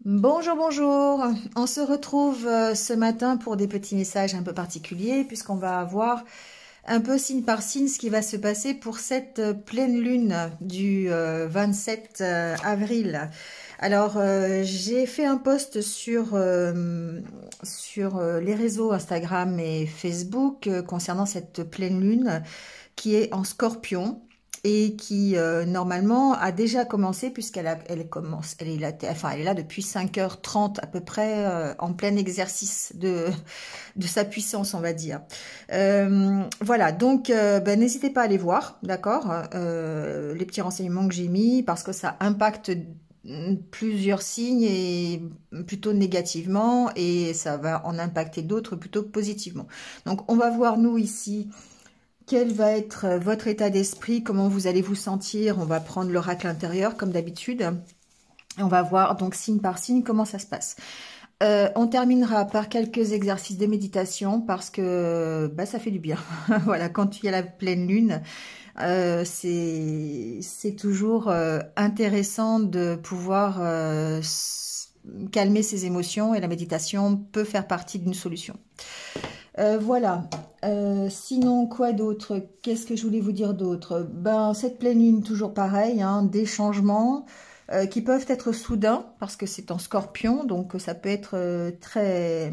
Bonjour, bonjour. On se retrouve ce matin pour des petits messages un peu particuliers puisqu'on va voir un peu signe par signe ce qui va se passer pour cette pleine lune du 27 avril. Alors, j'ai fait un post sur les réseaux Instagram et Facebook concernant cette pleine lune qui est en Scorpion et qui normalement a déjà commencé elle est là depuis 5h30 à peu près en plein exercice de sa puissance, on va dire. Voilà, donc n'hésitez pas à aller voir, d'accord, les petits renseignements que j'ai mis parce que ça impacte plusieurs signes et plutôt négativement et ça va en impacter d'autres plutôt positivement. Donc on va voir nous ici quel va être votre état d'esprit, comment vous allez vous sentir. On va prendre l'oracle intérieur comme d'habitude. Et on va voir donc signe par signe comment ça se passe. On terminera par quelques exercices de méditation parce que ça fait du bien. Voilà, quand il y a la pleine lune, c'est toujours intéressant de pouvoir calmer ses émotions et la méditation peut faire partie d'une solution. Voilà. Sinon, quoi d'autre? Qu'est-ce que je voulais vous dire d'autre? Cette pleine lune, toujours pareil, hein, des changements qui peuvent être soudains, parce que c'est en Scorpion, donc ça peut être très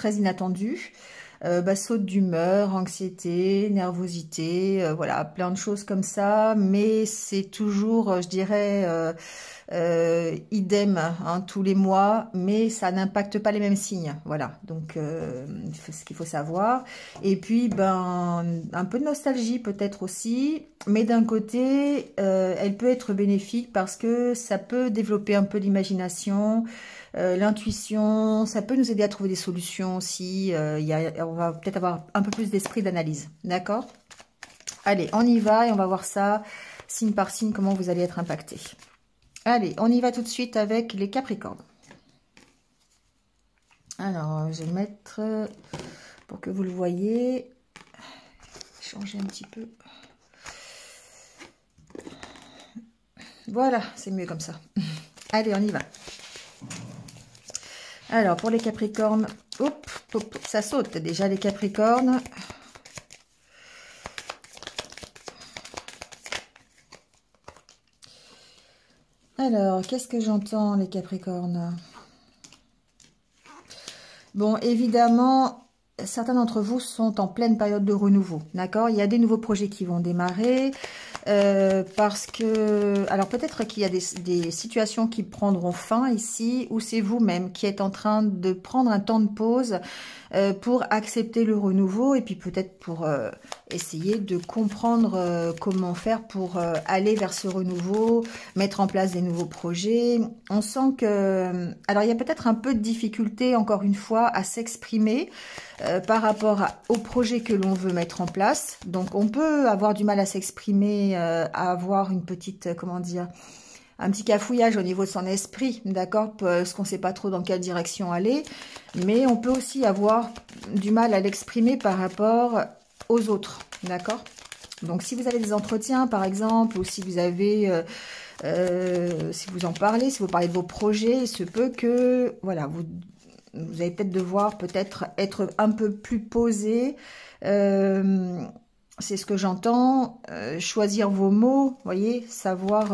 inattendu. Saute d'humeur, anxiété, nervosité, voilà, plein de choses comme ça, mais c'est toujours, je dirais, idem hein, tous les mois, mais ça n'impacte pas les mêmes signes, voilà, donc ce qu'il faut savoir. Et puis, un peu de nostalgie peut-être aussi, mais d'un côté, elle peut être bénéfique parce que ça peut développer un peu l'imagination, l'intuition, ça peut nous aider à trouver des solutions aussi. On va peut-être avoir un peu plus d'esprit d'analyse. D'accord? Allez, on y va et on va voir ça, signe par signe, comment vous allez être impacté. Allez, on y va tout de suite avec les Capricornes. Alors, je vais mettre, pour que vous le voyez, changer un petit peu. Voilà, c'est mieux comme ça. Allez, on y va. Alors, pour les Capricornes, ça saute déjà les Capricornes. Alors, qu'est-ce que j'entends, les Capricornes? Bon, évidemment, certains d'entre vous sont en pleine période de renouveau, d'accord? Il y a des nouveaux projets qui vont démarrer. Parce que, alors peut-être qu'il y a des situations qui prendront fin ici, ou c'est vous-même qui êtes en train de prendre un temps de pause pour accepter le renouveau, et puis peut-être pour essayer de comprendre comment faire pour aller vers ce renouveau, mettre en place des nouveaux projets. On sent que, alors il y a peut-être un peu de difficulté, encore une fois, à s'exprimer par rapport au projet que l'on veut mettre en place. Donc on peut avoir du mal à s'exprimer, à avoir une petite, comment dire, un petit cafouillage au niveau de son esprit, d'accord, parce qu'on ne sait pas trop dans quelle direction aller. Mais on peut aussi avoir du mal à l'exprimer par rapport aux autres, d'accord. Donc si vous avez des entretiens par exemple, ou si vous avez... si vous en parlez, si vous parlez de vos projets, il se peut que, voilà, vous allez peut-être devoir être un peu plus posé. C'est ce que j'entends. Choisir vos mots, voyez, savoir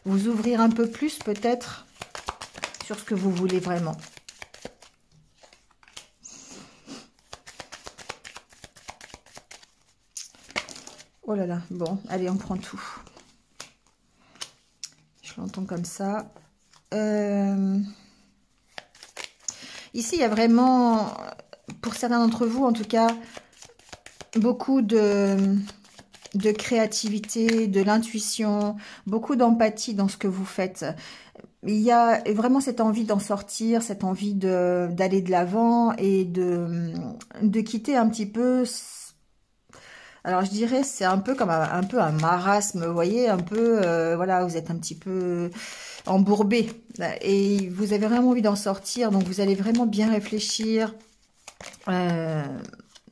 vous ouvrir un peu plus peut-être sur ce que vous voulez vraiment. Oh là là, bon, allez, on prend tout. Je l'entends comme ça. Ici, il y a vraiment, pour certains d'entre vous, en tout cas, beaucoup de créativité, de l'intuition, beaucoup d'empathie dans ce que vous faites. Il y a vraiment cette envie d'en sortir, cette envie d'aller de l'avant et de quitter un petit peu... Alors, je dirais, c'est un peu comme un peu un marasme, vous voyez, un peu, voilà, vous êtes un petit peu embourbé. Et vous avez vraiment envie d'en sortir, donc vous allez vraiment bien réfléchir.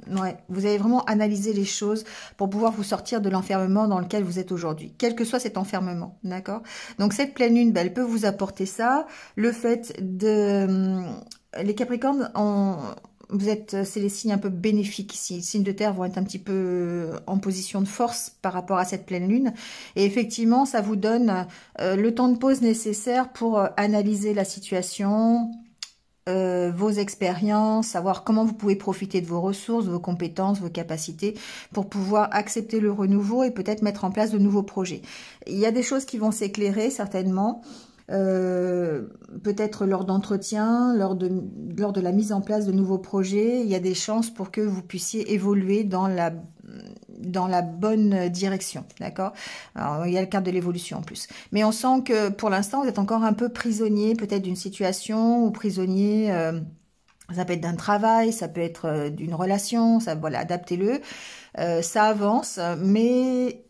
Ouais, vous avez vraiment analysé les choses pour pouvoir vous sortir de l'enfermement dans lequel vous êtes aujourd'hui, quel que soit cet enfermement, d'accord? Donc cette pleine lune, elle peut vous apporter ça, le fait de... Les Capricornes, c'est les signes un peu bénéfiques ici. Les signes de terre vont être un petit peu en position de force par rapport à cette pleine lune. Et effectivement, ça vous donne le temps de pause nécessaire pour analyser la situation, vos expériences, savoir comment vous pouvez profiter de vos ressources, vos compétences, vos capacités pour pouvoir accepter le renouveau et peut-être mettre en place de nouveaux projets. Il y a des choses qui vont s'éclairer certainement, peut-être lors d'entretiens, lors de la mise en place de nouveaux projets. Il y a des chances pour que vous puissiez évoluer dans la bonne direction, d'accord? Alors, il y a le cadre de l'évolution en plus. Mais on sent que pour l'instant, vous êtes encore un peu prisonnier peut-être d'une situation ou prisonnier, ça peut être d'un travail, ça peut être d'une relation, ça, voilà, adaptez-le. Ça avance, mais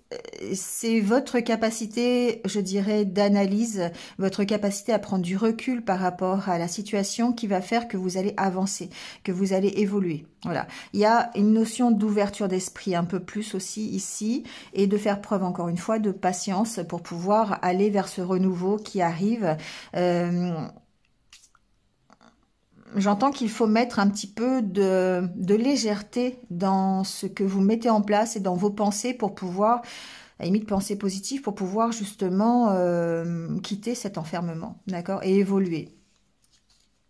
c'est votre capacité, je dirais, d'analyse, votre capacité à prendre du recul par rapport à la situation qui va faire que vous allez avancer, que vous allez évoluer. Voilà. Il y a une notion d'ouverture d'esprit un peu plus aussi ici et de faire preuve encore une fois de patience pour pouvoir aller vers ce renouveau qui arrive. J'entends qu'il faut mettre un petit peu de légèreté dans ce que vous mettez en place et dans vos pensées pour pouvoir, à la limite pensées positives, pour pouvoir justement quitter cet enfermement, d'accord, et évoluer.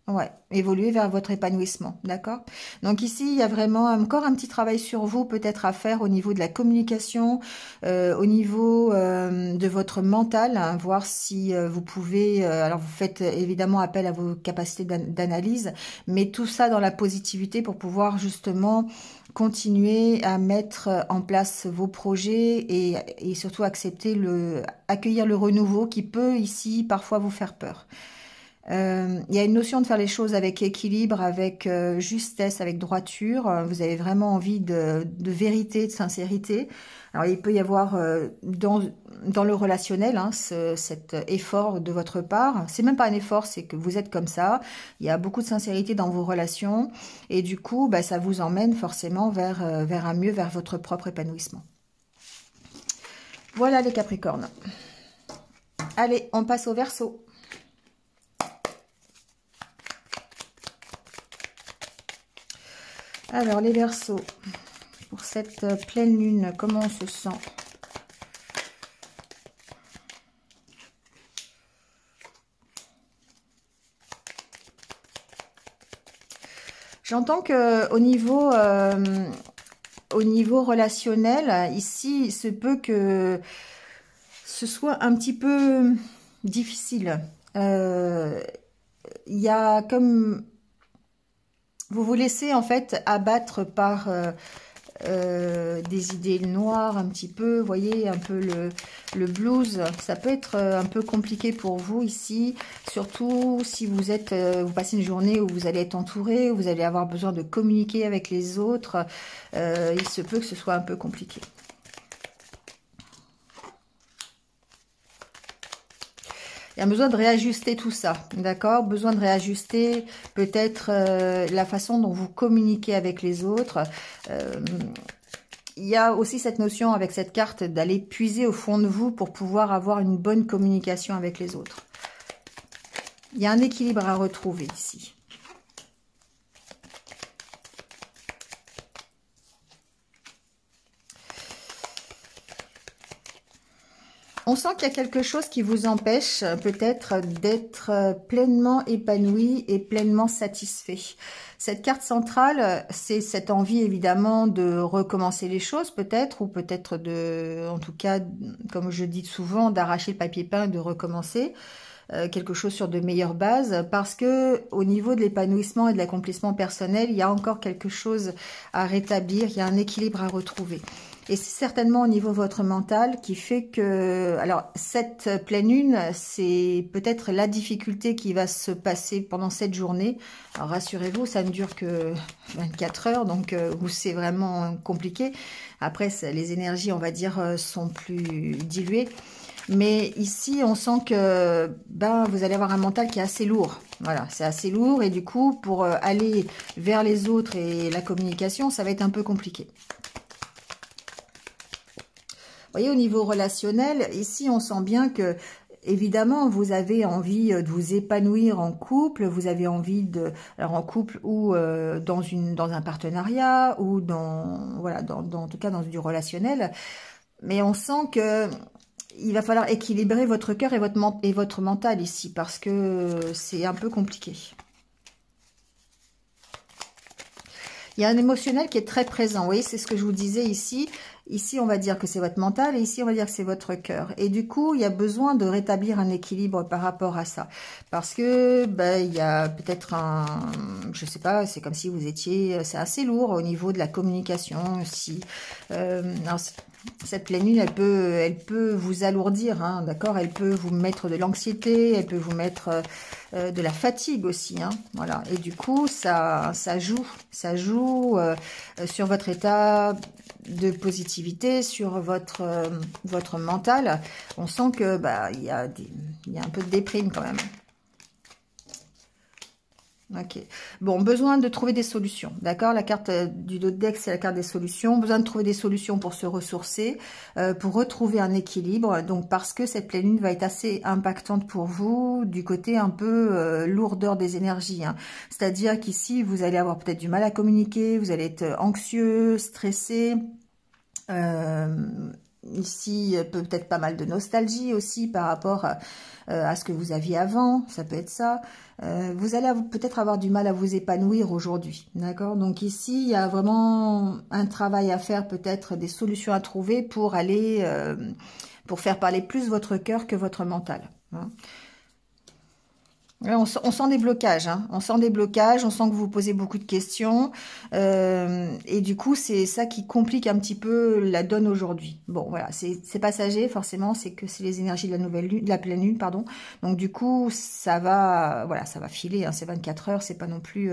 Ouais, évoluer vers votre épanouissement, d'accord? Donc ici, il y a vraiment encore un petit travail sur vous, peut-être à faire au niveau de la communication, au niveau de votre mental, hein, voir si vous pouvez... alors, vous faites évidemment appel à vos capacités d'analyse, mais tout ça dans la positivité pour pouvoir justement continuer à mettre en place vos projets et surtout accueillir le renouveau qui peut ici parfois vous faire peur. Il y a une notion de faire les choses avec équilibre, avec justesse, avec droiture. Vous avez vraiment envie de vérité, de sincérité. Alors, il peut y avoir dans le relationnel cet effort de votre part. C'est même pas un effort, c'est que vous êtes comme ça. Il y a beaucoup de sincérité dans vos relations. Et du coup, ça vous emmène forcément vers un mieux, vers votre propre épanouissement. Voilà les Capricornes. Allez, on passe au Verseau. Alors, les Verseaux, pour cette pleine lune, comment on se sent? J'entends que au niveau relationnel, ici, il se peut que ce soit un petit peu difficile. Il y a comme... Vous vous laissez en fait abattre par des idées noires un petit peu, vous voyez, un peu le blues. Ça peut être un peu compliqué pour vous ici, surtout si vous passez une journée où vous allez être entouré, où vous allez avoir besoin de communiquer avec les autres. Il se peut que ce soit un peu compliqué. Il y a besoin de réajuster tout ça, d'accord? Besoin de réajuster peut-être la façon dont vous communiquez avec les autres. Il y a aussi cette notion avec cette carte d'aller puiser au fond de vous pour pouvoir avoir une bonne communication avec les autres. Il y a un équilibre à retrouver ici. On sent qu'il y a quelque chose qui vous empêche peut-être d'être pleinement épanoui et pleinement satisfait. Cette carte centrale, c'est cette envie évidemment de recommencer les choses peut-être, ou peut-être en tout cas, comme je dis souvent, d'arracher le papier peint et de recommencer. Quelque chose sur de meilleures bases, parce que au niveau de l'épanouissement et de l'accomplissement personnel, il y a encore quelque chose à rétablir, il y a un équilibre à retrouver. Et c'est certainement au niveau de votre mental qui fait que... Alors, cette pleine lune, c'est peut-être la difficulté qui va se passer pendant cette journée. Alors, rassurez-vous, ça ne dure que 24 heures, donc où c'est vraiment compliqué. Après, les énergies, on va dire, sont plus diluées. Mais ici, on sent que ben, vous allez avoir un mental qui est assez lourd. Voilà, c'est assez lourd. Et du coup, pour aller vers les autres et la communication, ça va être un peu compliqué. Vous voyez, au niveau relationnel, ici, on sent bien que, évidemment, vous avez envie de vous épanouir en couple, vous avez envie de, alors en couple ou dans un partenariat ou voilà, en tout cas dans du relationnel. Mais on sent que il va falloir équilibrer votre cœur et votre mental ici parce que c'est un peu compliqué. Il y a un émotionnel qui est très présent. Vous voyez, c'est ce que je vous disais ici. Ici, on va dire que c'est votre mental et ici, on va dire que c'est votre cœur. Et du coup, il y a besoin de rétablir un équilibre par rapport à ça. Parce que, ben, il y a peut-être je sais pas, c'est comme si vous étiez, c'est assez lourd au niveau de la communication aussi. Alors, cette pleine lune, elle peut vous alourdir, hein, d'accord? Elle peut vous mettre de l'anxiété, elle peut vous mettre de la fatigue aussi, hein, voilà. Et du coup, ça joue sur votre état de positivité, sur votre mental. On sent que bah il y a un peu de déprime quand même. Ok. Bon, besoin de trouver des solutions, d'accord? La carte du dos de deck, c'est la carte des solutions. Besoin de trouver des solutions pour se ressourcer, pour retrouver un équilibre. Donc, parce que cette pleine lune va être assez impactante pour vous, du côté un peu lourdeur des énergies, hein. C'est-à-dire qu'ici, vous allez avoir peut-être du mal à communiquer, vous allez être anxieux, stressé. Ici, peut-être pas mal de nostalgie aussi par rapport à ce que vous aviez avant, ça peut être ça. Vous allez peut-être avoir du mal à vous épanouir aujourd'hui, d'accord? Donc ici, il y a vraiment un travail à faire, peut-être des solutions à trouver pour aller, pour faire parler plus votre cœur que votre mental, hein. On sent des blocages, hein. On sent des blocages, on sent que vous vous posez beaucoup de questions. Et du coup, c'est ça qui complique un petit peu la donne aujourd'hui. Bon, voilà, c'est passager, forcément, c'est que c'est les énergies de la nouvelle lune, de la pleine lune, pardon. Donc du coup, ça va, voilà, ça va filer, hein. C'est 24 heures, c'est pas non plus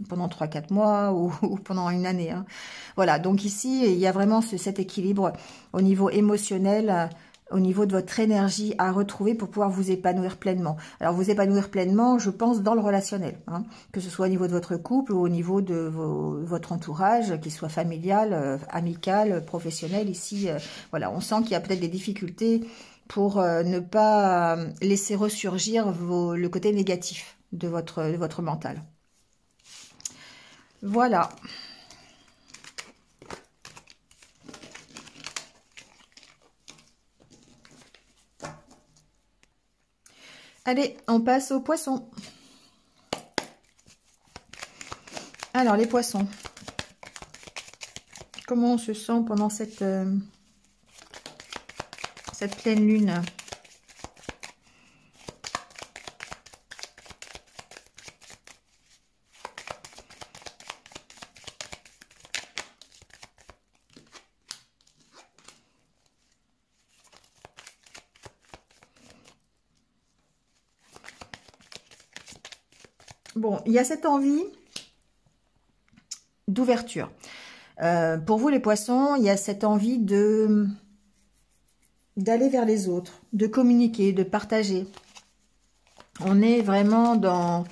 pendant 3-4 mois ou pendant une année, hein. Voilà, donc ici, il y a vraiment cet équilibre au niveau émotionnel, au niveau de votre énergie à retrouver pour pouvoir vous épanouir pleinement. Alors, vous épanouir pleinement, je pense, dans le relationnel, hein, que ce soit au niveau de votre couple ou au niveau de votre entourage, qu'il soit familial, amical, professionnel. Ici, voilà, on sent qu'il y a peut-être des difficultés pour ne pas laisser ressurgir le côté négatif de votre mental. Voilà. Allez, on passe aux poissons. Alors, les poissons. Comment on se sent pendant cette pleine lune? Bon, il y a cette envie d'ouverture. Pour vous, les poissons, il y a cette envie d'aller vers les autres, de communiquer, de partager. On est vraiment dans...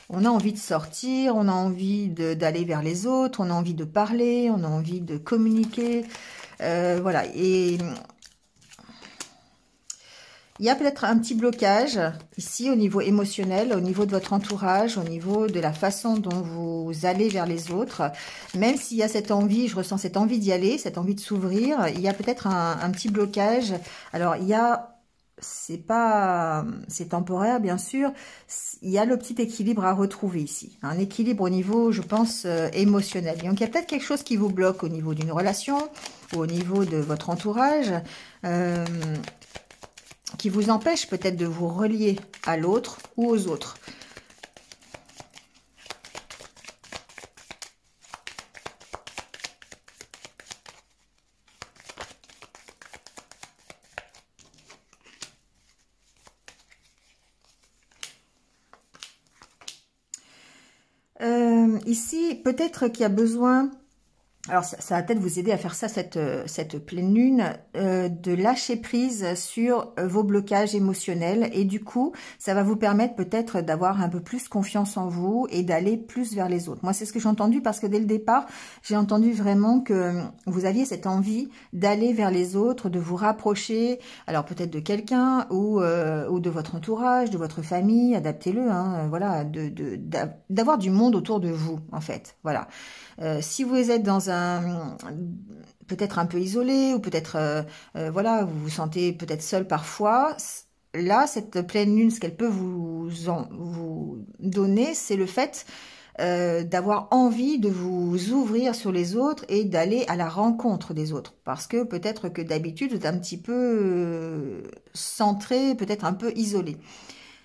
On a envie de sortir, on a envie d'aller vers les autres, on a envie de parler, on a envie de communiquer. Voilà, et... Il y a peut-être un petit blocage ici au niveau émotionnel, au niveau de votre entourage, au niveau de la façon dont vous allez vers les autres. Même s'il y a cette envie, je ressens cette envie d'y aller, cette envie de s'ouvrir, il y a peut-être un petit blocage. Alors, il y a... c'est temporaire, bien sûr. Il y a le petit équilibre à retrouver ici. Un équilibre au niveau, je pense, émotionnel. Donc, il y a peut-être quelque chose qui vous bloque au niveau d'une relation ou au niveau de votre entourage. Qui vous empêche peut-être de vous relier à l'autre ou aux autres. Ici, peut-être qu'il y a besoin... Alors, ça va peut-être vous aider à faire ça, cette pleine lune. de lâcher prise sur vos blocages émotionnels et du coup, ça va vous permettre peut-être d'avoir un peu plus confiance en vous et d'aller plus vers les autres. Moi, c'est ce que j'ai entendu parce que dès le départ, j'ai entendu vraiment que vous aviez cette envie d'aller vers les autres, de vous rapprocher, alors peut-être de quelqu'un ou de votre entourage, de votre famille, adaptez-le, hein, voilà, d'avoir du monde autour de vous, en fait, voilà. Si vous êtes dans un peut-être un peu isolé ou peut-être voilà, vous vous sentez peut-être seul parfois, là cette pleine lune, ce qu'elle peut vous donner, c'est le fait d'avoir envie de vous ouvrir sur les autres et d'aller à la rencontre des autres, parce que peut-être que d'habitude vous êtes un petit peu centré, peut-être un peu isolé.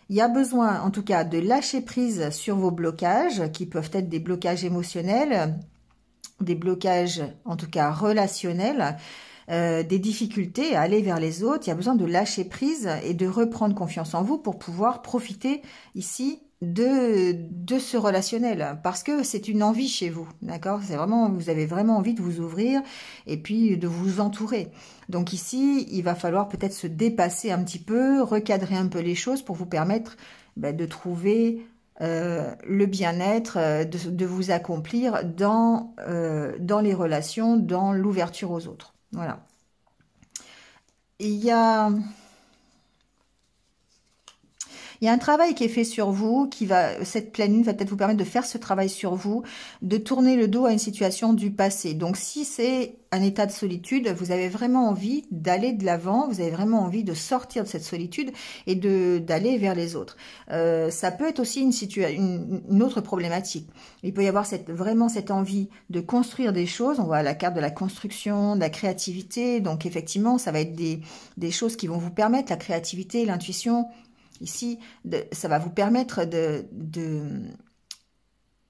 Il y a besoin, en tout cas, de lâcher prise sur vos blocages, qui peuvent être des blocages émotionnels, des blocages, en tout cas, relationnels, des difficultés à aller vers les autres. Il y a besoin de lâcher prise et de reprendre confiance en vous pour pouvoir profiter ici de ce relationnel, parce que c'est une envie chez vous, d'accord? C'est vraiment, vous avez vraiment envie de vous ouvrir et puis de vous entourer. Donc ici, il va falloir peut-être se dépasser un petit peu, recadrer un peu les choses pour vous permettre de trouver le bien-être, de vous accomplir dans les relations, dans l'ouverture aux autres. Voilà. Il y a un travail qui est fait sur vous, cette pleine lune va peut-être vous permettre de faire ce travail sur vous, de tourner le dos à une situation du passé. Donc si c'est un état de solitude, vous avez vraiment envie d'aller de l'avant, vous avez vraiment envie de sortir de cette solitude et d'aller vers les autres. Ça peut être aussi une autre problématique. Il peut y avoir vraiment cette envie de construire des choses. On voit la carte de la construction, de la créativité. Donc effectivement, ça va être des choses qui vont vous permettre, la créativité, l'intuition. Ici, ça va vous permettre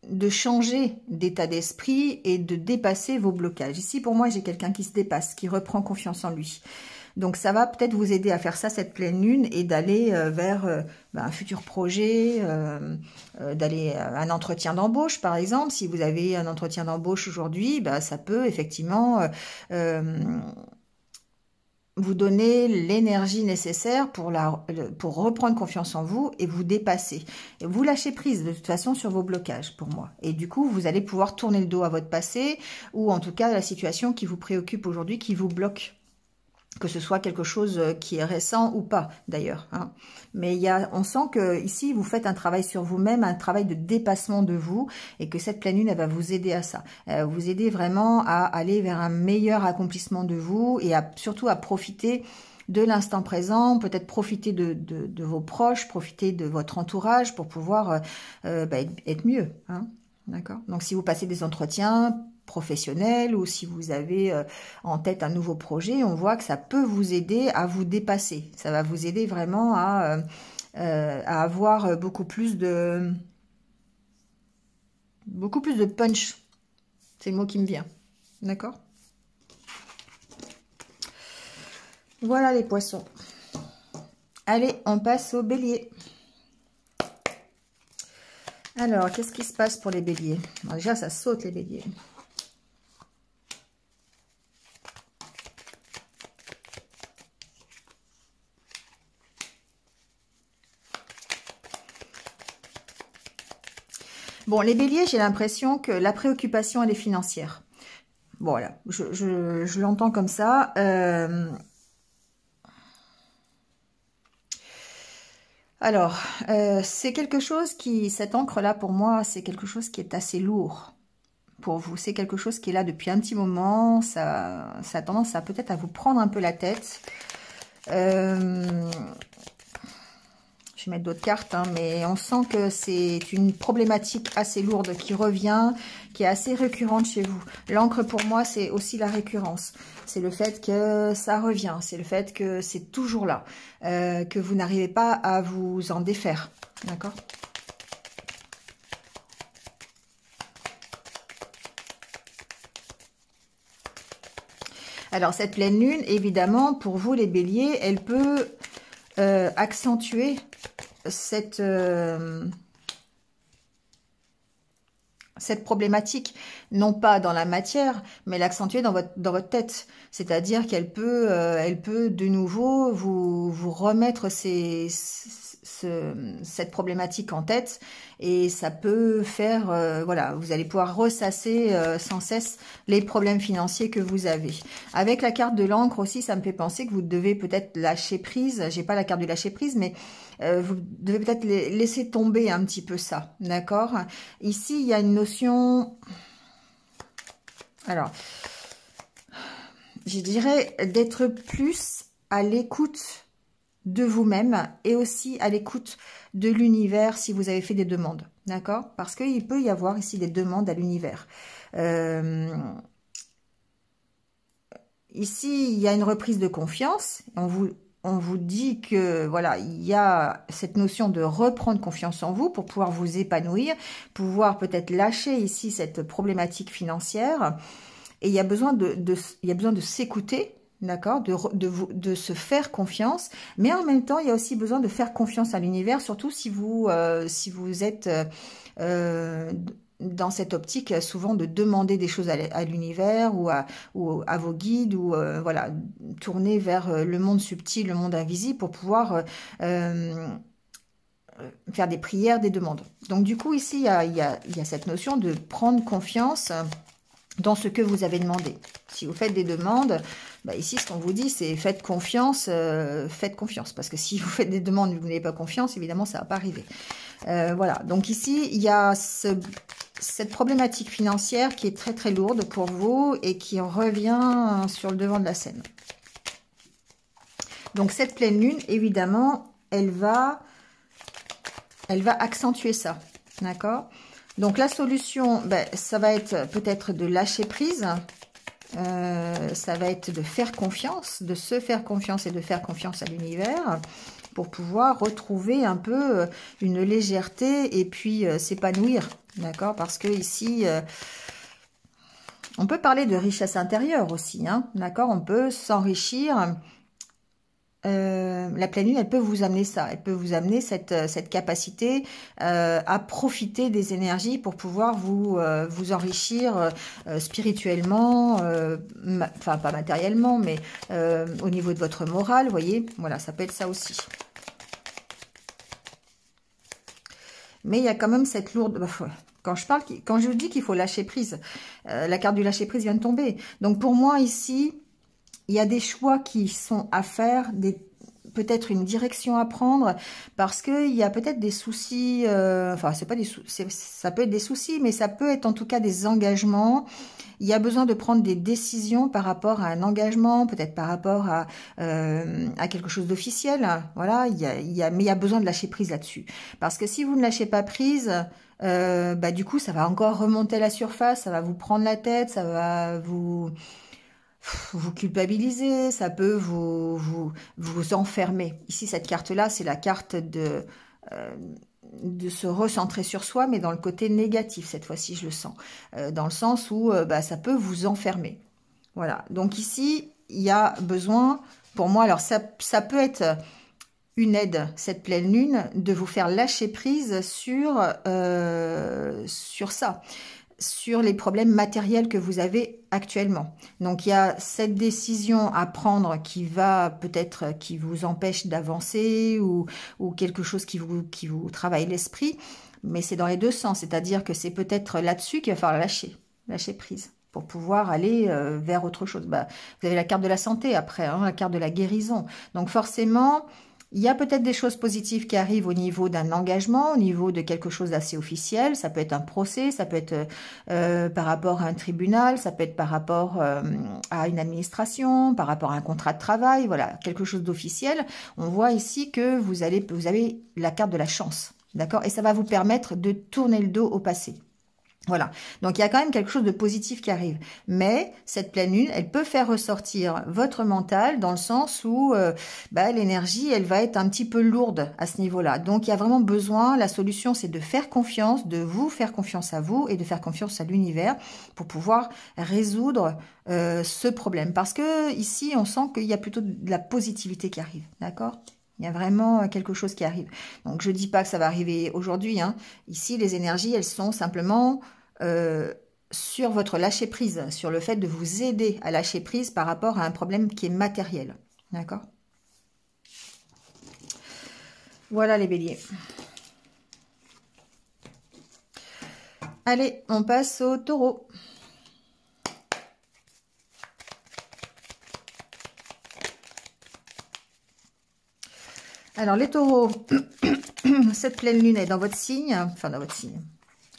de changer d'état d'esprit et de dépasser vos blocages. Ici, pour moi, j'ai quelqu'un qui se dépasse, qui reprend confiance en lui. Donc, ça va peut-être vous aider à faire ça, cette pleine lune, et d'aller vers un futur projet, d'aller à un entretien d'embauche, par exemple. Si vous avez un entretien d'embauche aujourd'hui, ça peut effectivement vous donner l'énergie nécessaire pour reprendre confiance en vous et vous dépasser. Et vous lâchez prise de toute façon sur vos blocages pour moi. Et du coup, vous allez pouvoir tourner le dos à votre passé ou en tout cas à la situation qui vous préoccupe aujourd'hui, qui vous bloque. Que ce soit quelque chose qui est récent ou pas d'ailleurs. Hein. Mais on sent que ici vous faites un travail sur vous-même, un travail de dépassement de vous, et que cette pleine lune elle va vous aider à ça. Vous aider vraiment à aller vers un meilleur accomplissement de vous et surtout à profiter de l'instant présent, peut-être profiter de vos proches, profiter de votre entourage pour pouvoir être mieux. Hein. D'accord. Donc si vous passez des entretiens professionnel ou si vous avez en tête un nouveau projet, on voit que ça peut vous aider à vous dépasser. Ça va vous aider vraiment à avoir beaucoup plus de punch. C'est le mot qui me vient. D'accord? Voilà les poissons. Allez, on passe au bélier. Alors, qu'est-ce qui se passe pour les béliers? Alors, déjà, ça saute les béliers. Bon, les béliers, j'ai l'impression que la préoccupation, elle est financière. Bon, voilà, je l'entends comme ça. Alors, c'est quelque chose cette encre-là, pour moi, c'est quelque chose qui est assez lourd pour vous. C'est quelque chose qui est là depuis un petit moment. Ça a tendance à peut-être à vous prendre un peu la tête. Je vais mettre d'autres cartes, hein, mais on sent que c'est une problématique assez lourde qui revient, qui est assez récurrente chez vous. L'encre, pour moi, c'est aussi la récurrence. C'est le fait que ça revient, c'est le fait que c'est toujours là, que vous n'arrivez pas à vous en défaire. D'accord ? Alors, cette pleine lune, évidemment, pour vous, les béliers, elle peut accentuer cette cette problématique, non pas dans la matière, mais l'accentuer dans votre tête. C'est-à-dire qu'elle peut, elle peut de nouveau vous remettre cette problématique en tête, et ça peut faire, voilà, vous allez pouvoir ressasser sans cesse les problèmes financiers que vous avez. Avec la carte de l'encre aussi, ça me fait penser que vous devez peut-être lâcher prise. J'ai pas la carte du lâcher prise, mais vous devez peut-être laisser tomber un petit peu ça, d'accord? Ici, il y a une notion, alors, je dirais d'être plus à l'écoute de vous-même et aussi à l'écoute de l'univers si vous avez fait des demandes, d'accord? Parce qu'il peut y avoir ici des demandes à l'univers. Ici, il y a une reprise de confiance. On vous dit que, voilà, il y a cette notion de reprendre confiance en vous pour pouvoir vous épanouir, pouvoir peut-être lâcher ici cette problématique financière. Et il y a besoin de s'écouter, d'accord, de se faire confiance, mais en même temps, il y a aussi besoin de faire confiance à l'univers, surtout si vous êtes dans cette optique souvent de demander des choses à l'univers ou à vos guides, ou voilà, tourner vers le monde subtil, le monde invisible pour pouvoir faire des prières, des demandes. Donc du coup, ici, il y a cette notion de prendre confiance dans ce que vous avez demandé. Si vous faites des demandes, bah ici, ce qu'on vous dit, c'est faites confiance, parce que si vous faites des demandes et que vous n'avez pas confiance, évidemment, ça ne va pas arriver. Voilà, donc ici, il y a cette problématique financière qui est très très lourde pour vous et qui revient sur le devant de la scène. Donc cette pleine lune, évidemment, elle va accentuer ça, d'accord? Donc la solution, ben, ça va être peut-être de lâcher prise, ça va être de faire confiance, de se faire confiance et de faire confiance à l'univers pour pouvoir retrouver un peu une légèreté et puis s'épanouir, d'accord? Parce que ici, on peut parler de richesse intérieure aussi, hein, d'accord? On peut s'enrichir. La pleine lune, elle peut vous amener ça, elle peut vous amener cette capacité à profiter des énergies pour pouvoir vous enrichir spirituellement, enfin pas matériellement, mais au niveau de votre morale, vous voyez, voilà, ça peut être ça aussi. Mais il y a quand même cette lourde... Quand je vous dis qu'il faut lâcher prise, la carte du lâcher prise vient de tomber. Donc pour moi ici, il y a des choix qui sont à faire, peut-être une direction à prendre, parce qu'il y a peut-être des soucis, enfin c'est pas des soucis, ça peut être des soucis, mais ça peut être en tout cas des engagements. Il y a besoin de prendre des décisions par rapport à un engagement, peut-être par rapport à quelque chose d'officiel. Voilà, mais il y a besoin de lâcher prise là-dessus. Parce que si vous ne lâchez pas prise, bah, du coup, ça va encore remonter à la surface, ça va vous prendre la tête, ça va vous culpabiliser, ça peut vous enfermer. Ici, cette carte-là, c'est la carte de se recentrer sur soi, mais dans le côté négatif, cette fois-ci, je le sens. Dans le sens où bah, ça peut vous enfermer. Voilà. Donc ici, il y a besoin, pour moi, alors ça peut être une aide, cette pleine lune, de vous faire lâcher prise sur ça, sur les problèmes matériels que vous avez actuellement. Donc il y a cette décision à prendre qui va peut-être, qui vous empêche d'avancer, ou quelque chose qui vous travaille l'esprit, mais c'est dans les deux sens, c'est-à-dire que c'est peut-être là-dessus qu'il va falloir lâcher prise pour pouvoir aller vers autre chose. Bah, vous avez la carte de la santé après, hein, la carte de la guérison. Donc forcément, il y a peut-être des choses positives qui arrivent au niveau d'un engagement, au niveau de quelque chose d'assez officiel. Ça peut être un procès, ça peut être par rapport à un tribunal, ça peut être par rapport à une administration, par rapport à un contrat de travail, voilà, quelque chose d'officiel. On voit ici que vous avez la carte de la chance, d'accord? Et ça va vous permettre de tourner le dos au passé. Voilà, donc il y a quand même quelque chose de positif qui arrive. Mais cette pleine lune, elle peut faire ressortir votre mental dans le sens où bah, l'énergie, elle va être un petit peu lourde à ce niveau-là. Donc il y a vraiment besoin, la solution c'est de faire confiance, de vous faire confiance à vous et de faire confiance à l'univers pour pouvoir résoudre ce problème. Parce que ici, on sent qu'il y a plutôt de la positivité qui arrive, d'accord ? Il y a vraiment quelque chose qui arrive. Donc, je ne dis pas que ça va arriver aujourd'hui, hein. Ici, les énergies, elles sont simplement sur votre lâcher prise, sur le fait de vous aider à lâcher prise par rapport à un problème qui est matériel. D'accord? Voilà les béliers. Allez, on passe au taureau. Alors les taureaux, cette pleine lune est dans votre signe, enfin dans votre signe,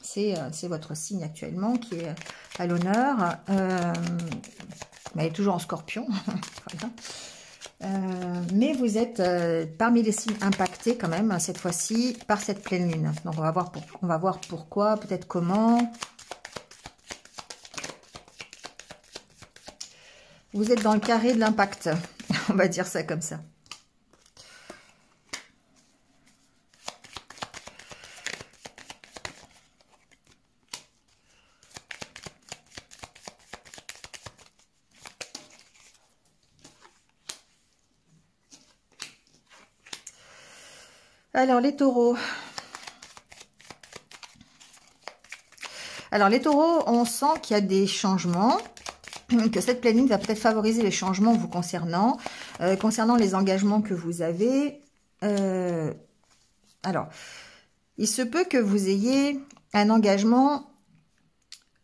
c'est votre signe actuellement qui est à l'honneur, elle est toujours en scorpion, voilà. Mais vous êtes parmi les signes impactés quand même, cette fois-ci, par cette pleine lune. Donc on va voir pourquoi, peut-être comment. Vous êtes dans le carré de l'impact, on va dire ça comme ça. Alors, les taureaux. Alors, les taureaux, on sent qu'il y a des changements, que cette pleine lune va peut-être favoriser les changements vous concernant, concernant les engagements que vous avez. Alors, il se peut que vous ayez un engagement.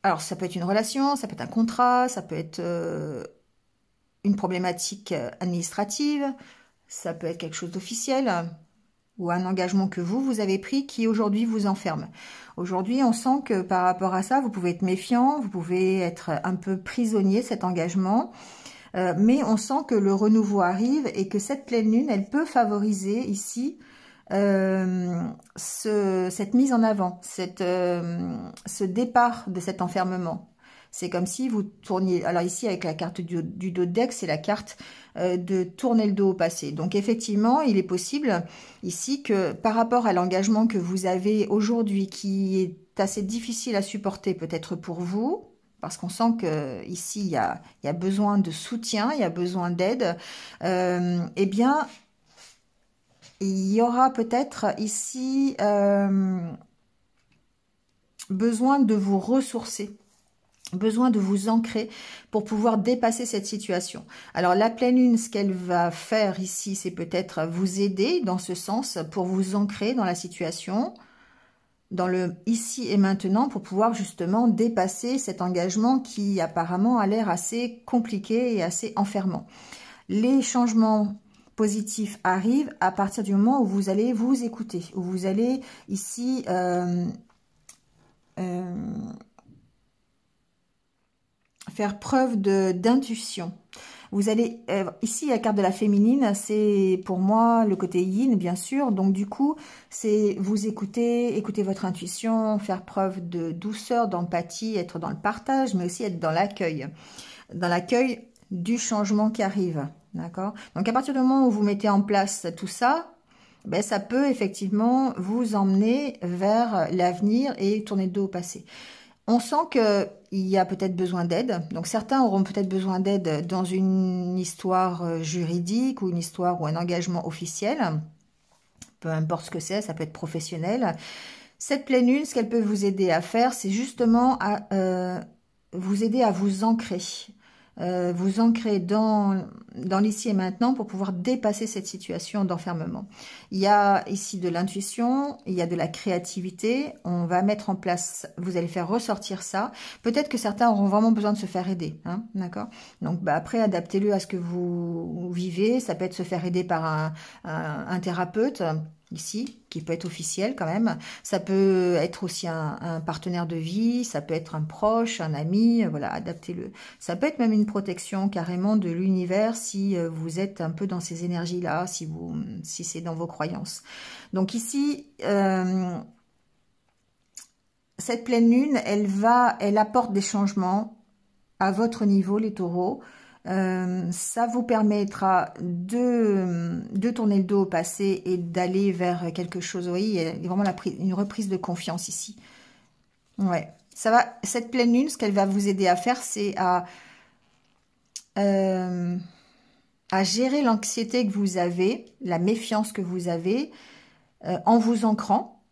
Alors, ça peut être une relation, ça peut être un contrat, ça peut être une problématique administrative, ça peut être quelque chose d'officiel, ou un engagement que vous avez pris qui aujourd'hui vous enferme. Aujourd'hui, on sent que par rapport à ça, vous pouvez être méfiant, vous pouvez être un peu prisonnier de cet engagement, mais on sent que le renouveau arrive et que cette pleine lune, elle peut favoriser ici cette mise en avant, ce départ de cet enfermement. C'est comme si vous tourniez... Alors ici, avec la carte du dos de deck, c'est la carte de tourner le dos au passé. Donc effectivement, il est possible ici que par rapport à l'engagement que vous avez aujourd'hui, qui est assez difficile à supporter peut-être pour vous, parce qu'on sent que ici il y a besoin de soutien, il y a besoin d'aide, eh bien, il y aura peut-être ici besoin de vous ressourcer, besoin de vous ancrer pour pouvoir dépasser cette situation. Alors la pleine lune, ce qu'elle va faire ici, c'est peut-être vous aider dans ce sens pour vous ancrer dans la situation, dans le ici et maintenant, pour pouvoir justement dépasser cet engagement qui apparemment a l'air assez compliqué et assez enfermant. Les changements positifs arrivent à partir du moment où vous allez vous écouter, où vous allez ici faire preuve d'intuition. Vous allez, ici la carte de la féminine, c'est pour moi le côté yin bien sûr, donc du coup c'est vous écouter votre intuition, faire preuve de douceur, d'empathie, être dans le partage, mais aussi être dans l'accueil du changement qui arrive, d'accord? Donc à partir du moment où vous mettez en place tout ça, ben, ça peut effectivement vous emmener vers l'avenir et tourner le dos au passé. On sent qu'il y a peut-être besoin d'aide. Donc certains auront peut-être besoin d'aide dans une histoire juridique ou une histoire ou un engagement officiel. Peu importe ce que c'est, ça peut être professionnel. Cette pleine lune, ce qu'elle peut vous aider à faire, c'est justement vous aider à vous ancrer. Vous ancrer dans l'ici et maintenant pour pouvoir dépasser cette situation d'enfermement. Il y a ici de l'intuition, il y a de la créativité, on va mettre en place, vous allez faire ressortir ça. Peut-être que certains auront vraiment besoin de se faire aider, hein, d'accord? Donc bah, après, adaptez-le à ce que vous vivez, ça peut être se faire aider par un thérapeute, ici, qui peut être officiel quand même. Ça peut être aussi un partenaire de vie, ça peut être un proche, un ami, voilà, adaptez-le. Ça peut être même une protection carrément de l'univers si vous êtes un peu dans ces énergies-là, si c'est dans vos croyances. Donc ici, cette pleine lune, elle apporte des changements à votre niveau, les taureaux. Ça vous permettra de tourner le dos au passé et d'aller vers quelque chose. Oui, il y a vraiment une reprise de confiance ici. Ouais, ça va. Cette pleine lune, ce qu'elle va vous aider à faire, c'est à gérer l'anxiété que vous avez, la méfiance que vous avez, en vous ancrant,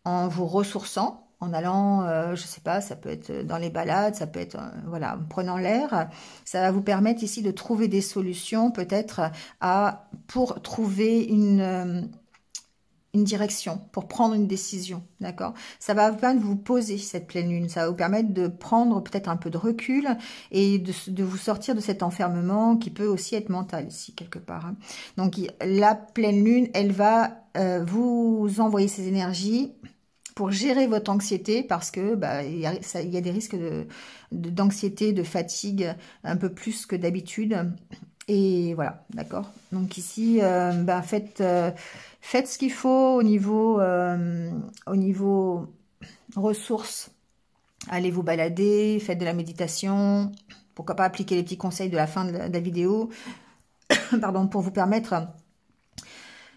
en vous ressourçant. en allant, je sais pas, ça peut être dans les balades, ça peut être, voilà, en prenant l'air. Ça va vous permettre ici de trouver des solutions, peut-être, pour trouver une direction, pour prendre une décision, d'accord? Ça va vous permettre de vous poser cette pleine lune, ça va vous permettre de prendre peut-être un peu de recul et de vous sortir de cet enfermement qui peut aussi être mental ici, quelque part. Hein. Donc, la pleine lune, elle va vous envoyer ces énergies pour gérer votre anxiété parce que il y a des risques d'anxiété, de fatigue un peu plus que d'habitude. Et voilà, d'accord. Donc ici, faites ce qu'il faut au niveau ressources. Allez vous balader, faites de la méditation. Pourquoi pas appliquer les petits conseils de la fin de la vidéo, pardon, pour vous permettre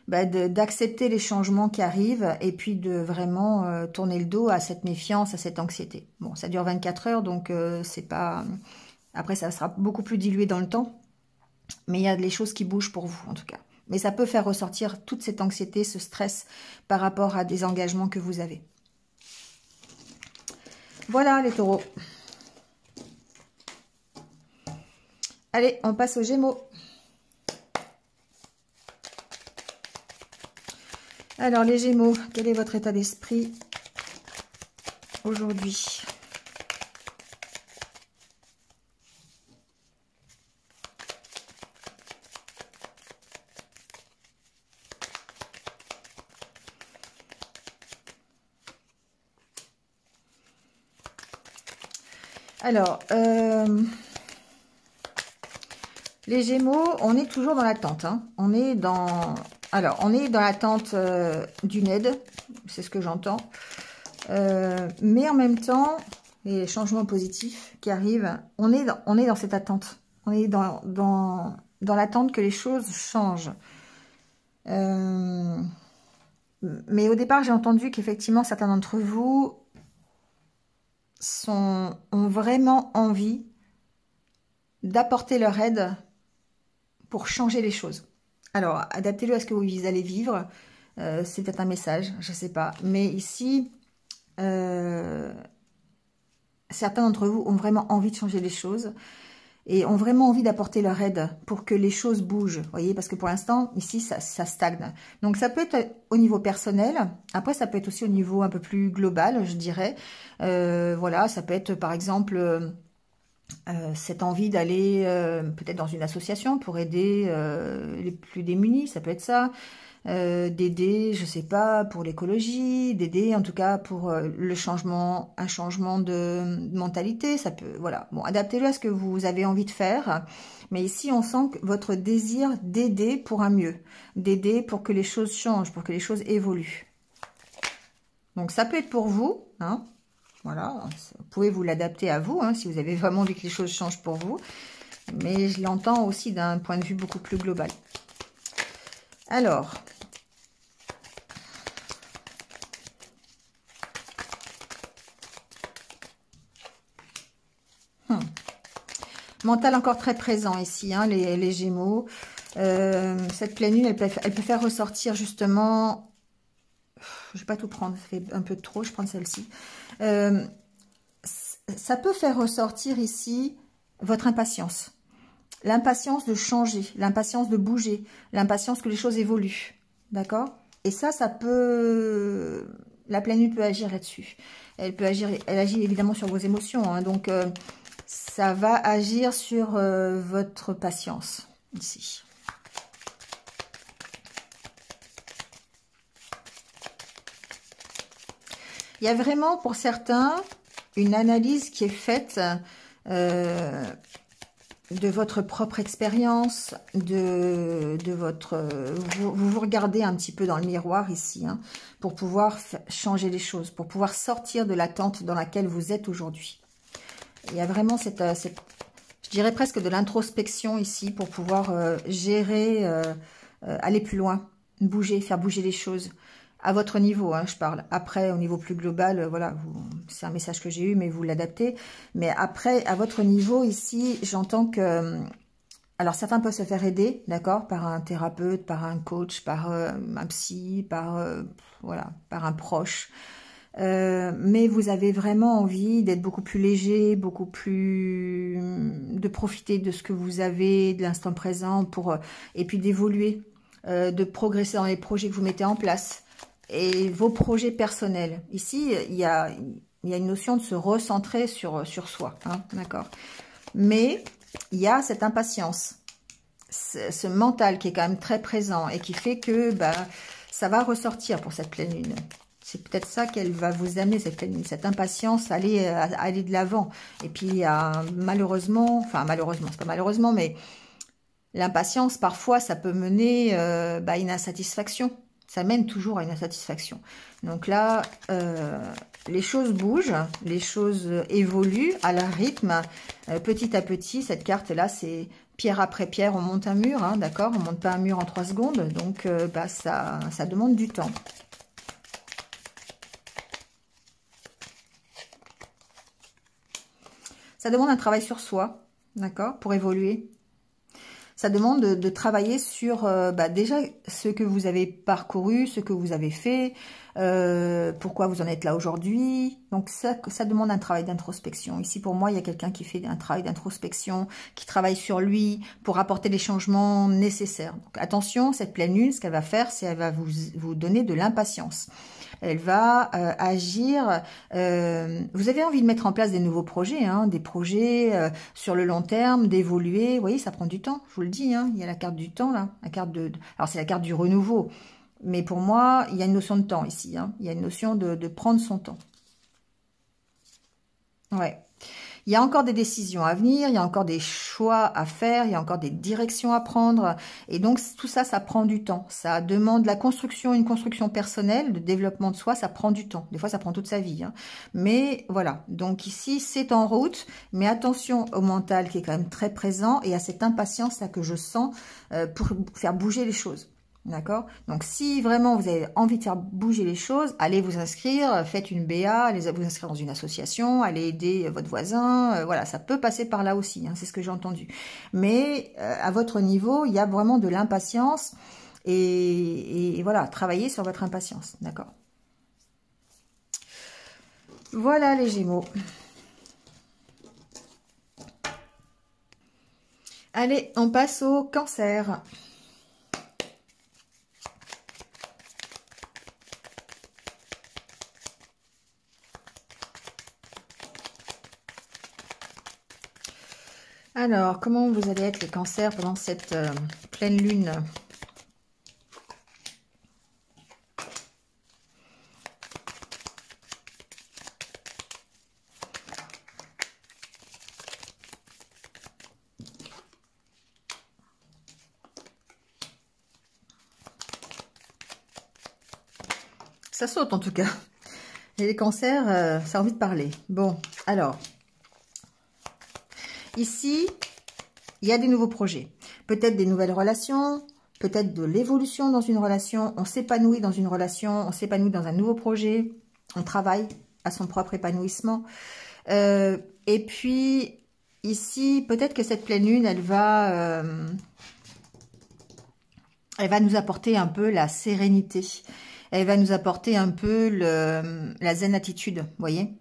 d'accepter les changements qui arrivent et puis de vraiment tourner le dos à cette méfiance, à cette anxiété. Bon, ça dure 24 heures, donc c'est pas... Après, ça sera beaucoup plus dilué dans le temps. Mais il y a des choses qui bougent pour vous, en tout cas. Mais ça peut faire ressortir toute cette anxiété, ce stress par rapport à des engagements que vous avez. Voilà, les taureaux. Allez, on passe aux Gémeaux. Alors, les Gémeaux, quel est votre état d'esprit aujourd'hui ? Alors, les Gémeaux, on est toujours dans l'attente. Hein. On est dans l'attente d'une aide, c'est ce que j'entends. Mais en même temps, les changements positifs qui arrivent, on est dans cette attente. On est dans l'attente que les choses changent. Mais au départ, j'ai entendu qu'effectivement, certains d'entre vous ont vraiment envie d'apporter leur aide pour changer les choses. Alors, adaptez-le à ce que vous allez vivre. C'est peut-être un message, je ne sais pas. Mais ici, certains d'entre vous ont vraiment envie de changer les choses et ont vraiment envie d'apporter leur aide pour que les choses bougent. Vous voyez, parce que pour l'instant, ici, ça stagne. Donc, ça peut être au niveau personnel. Après, ça peut être aussi au niveau un peu plus global, je dirais. Voilà, ça peut être, par exemple... cette envie d'aller peut-être dans une association pour aider les plus démunis, ça peut être ça, d'aider, je sais pas, pour l'écologie, d'aider en tout cas pour un changement de mentalité, ça peut, voilà. Bon, adaptez-le à ce que vous avez envie de faire, mais ici on sent que votre désir d'aider pour un mieux, d'aider pour que les choses changent, pour que les choses évoluent. Donc ça peut être pour vous, hein. Voilà, vous pouvez vous l'adapter à vous, hein, si vous avez vraiment envie que les choses changent pour vous. Mais je l'entends aussi d'un point de vue beaucoup plus global. Alors, mental encore très présent ici, hein, les Gémeaux. Cette pleine lune, elle peut faire ressortir justement... Je ne vais pas tout prendre, ça fait un peu trop, je prends celle-ci. Ça peut faire ressortir ici votre impatience. L'impatience de changer, l'impatience de bouger, l'impatience que les choses évoluent. D'accord? Et ça peut... La pleine lune peut agir là-dessus. Elle agit évidemment sur vos émotions. Hein, donc, ça va agir sur votre patience, ici. Il y a vraiment, pour certains, une analyse qui est faite de votre propre expérience, vous vous regardez un petit peu dans le miroir ici, hein, pour pouvoir changer les choses, pour pouvoir sortir de l'attente dans laquelle vous êtes aujourd'hui. Il y a vraiment cette, je dirais presque de l'introspection ici pour pouvoir gérer, aller plus loin, faire bouger les choses. À votre niveau, hein, je parle. Après, au niveau plus global, voilà, c'est un message que j'ai eu, mais vous l'adaptez. Mais après, à votre niveau, ici, j'entends que... Alors, certains peuvent se faire aider, d'accord, par un thérapeute, par un coach, par un psy, voilà, par un proche. mais vous avez vraiment envie d'être beaucoup plus léger, beaucoup plus... de profiter de ce que vous avez, de l'instant présent, et puis d'évoluer, de progresser dans les projets que vous mettez en place, et vos projets personnels. Ici, il y a une notion de se recentrer sur soi, hein, d'accord? Mais il y a cette impatience, ce mental qui est quand même très présent, et qui fait que ça va ressortir pour cette pleine lune. C'est peut-être ça qu'elle va vous amener, cette impatience à aller de l'avant. Et puis, malheureusement, enfin malheureusement, c'est pas malheureusement, mais l'impatience, parfois, ça peut mener à une insatisfaction. Ça mène toujours à une insatisfaction. Donc là, les choses bougent, les choses évoluent à leur rythme, petit à petit. Cette carte-là, c'est pierre après pierre, on monte un mur, hein, d'accord? On monte pas un mur en 3 secondes, donc ça demande du temps. Ça demande un travail sur soi, d'accord, pour évoluer. Ça demande de travailler sur déjà ce que vous avez parcouru, ce que vous avez fait, pourquoi vous en êtes là aujourd'hui. Donc ça demande un travail d'introspection. Ici, pour moi, il y a quelqu'un qui fait un travail d'introspection, qui travaille sur lui pour apporter les changements nécessaires. Donc attention, cette pleine lune, ce qu'elle va faire, c'est qu'elle va vous donner de l'impatience. Elle va agir. Vous avez envie de mettre en place des nouveaux projets, hein, des projets sur le long terme, d'évoluer. Vous voyez, ça prend du temps, je vous le dis. Hein, il y a la carte du temps, là. Alors, c'est la carte du renouveau. Mais pour moi, il y a une notion de temps ici. Hein, il y a une notion de prendre son temps. Ouais. Il y a encore des décisions à venir, il y a encore des choix à faire, il y a encore des directions à prendre. Et donc, tout ça, ça prend du temps. Ça demande la construction, une construction personnelle, le développement de soi, ça prend du temps. Des fois, ça prend toute sa vie. Hein. Mais voilà, donc ici, c'est en route. Mais attention au mental qui est quand même très présent et à cette impatience là que je sens pour faire bouger les choses. D'accord? Donc, si vraiment vous avez envie de faire bouger les choses, allez vous inscrire, faites une BA, allez vous inscrire dans une association, allez aider votre voisin. Voilà, ça peut passer par là aussi, hein, c'est ce que j'ai entendu. Mais à votre niveau, il y a vraiment de l'impatience et voilà, travaillez sur votre impatience. D'accord? Voilà les Gémeaux. Allez, on passe au Cancer. Alors, comment vous allez être les cancers pendant cette pleine lune? Ça saute en tout cas. Et les cancers, ça a envie de parler. Bon, alors... Ici, il y a des nouveaux projets, peut-être des nouvelles relations, peut-être de l'évolution dans une relation, on s'épanouit dans une relation, on s'épanouit dans un nouveau projet, on travaille à son propre épanouissement. Et puis, ici, peut-être que cette pleine lune, elle va nous apporter un peu la sérénité, elle va nous apporter un peu la zen attitude, vous voyez.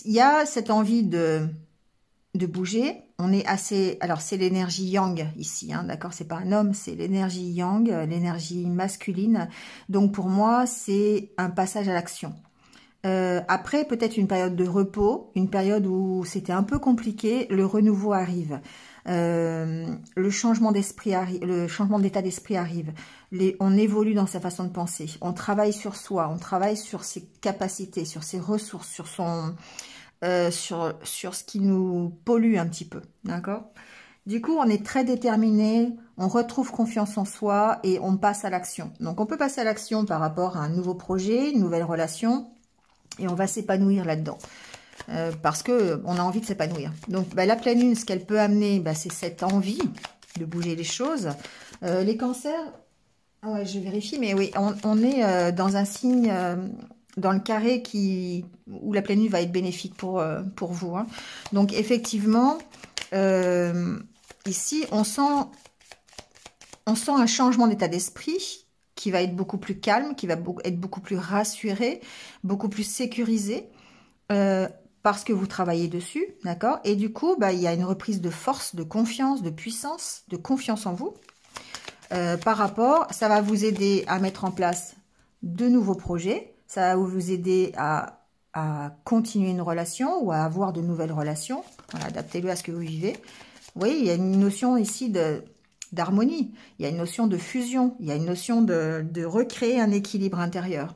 Il y a cette envie de bouger, on est assez... Alors, c'est l'énergie yang ici, hein, d'accord? C'est pas un homme, c'est l'énergie yang, l'énergie masculine. Donc, pour moi, c'est un passage à l'action. Après, peut-être une période de repos, une période où c'était un peu compliqué, le renouveau arrive. Le changement d'esprit arrive, le changement d'état d'esprit arrive. On évolue dans sa façon de penser. On travaille sur soi, on travaille sur ses capacités, sur ses ressources, sur son... sur ce qui nous pollue un petit peu, d'accord? Du coup, on est très déterminé, on retrouve confiance en soi et on passe à l'action. Donc, on peut passer à l'action par rapport à un nouveau projet, une nouvelle relation, et on va s'épanouir là-dedans. Parce que on a envie de s'épanouir. Donc, la pleine lune, ce qu'elle peut amener, c'est cette envie de bouger les choses. Les cancers, ouais, je vérifie, mais oui, on est dans un signe... dans le carré où la pleine lune va être bénéfique pour vous. Hein. Donc, effectivement, ici, on sent un changement d'état d'esprit qui va être beaucoup plus calme, qui va être beaucoup plus rassuré, beaucoup plus sécurisé, parce que vous travaillez dessus, d'accord? Et du coup, il y a une reprise de force, de confiance, de puissance, de confiance en vous. Par rapport, ça va vous aider à mettre en place de nouveaux projets, ça va vous aider à continuer une relation ou à avoir de nouvelles relations. Voilà, adaptez-le à ce que vous vivez. Vous voyez, il y a une notion ici d'harmonie, il y a une notion de fusion, il y a une notion de recréer un équilibre intérieur.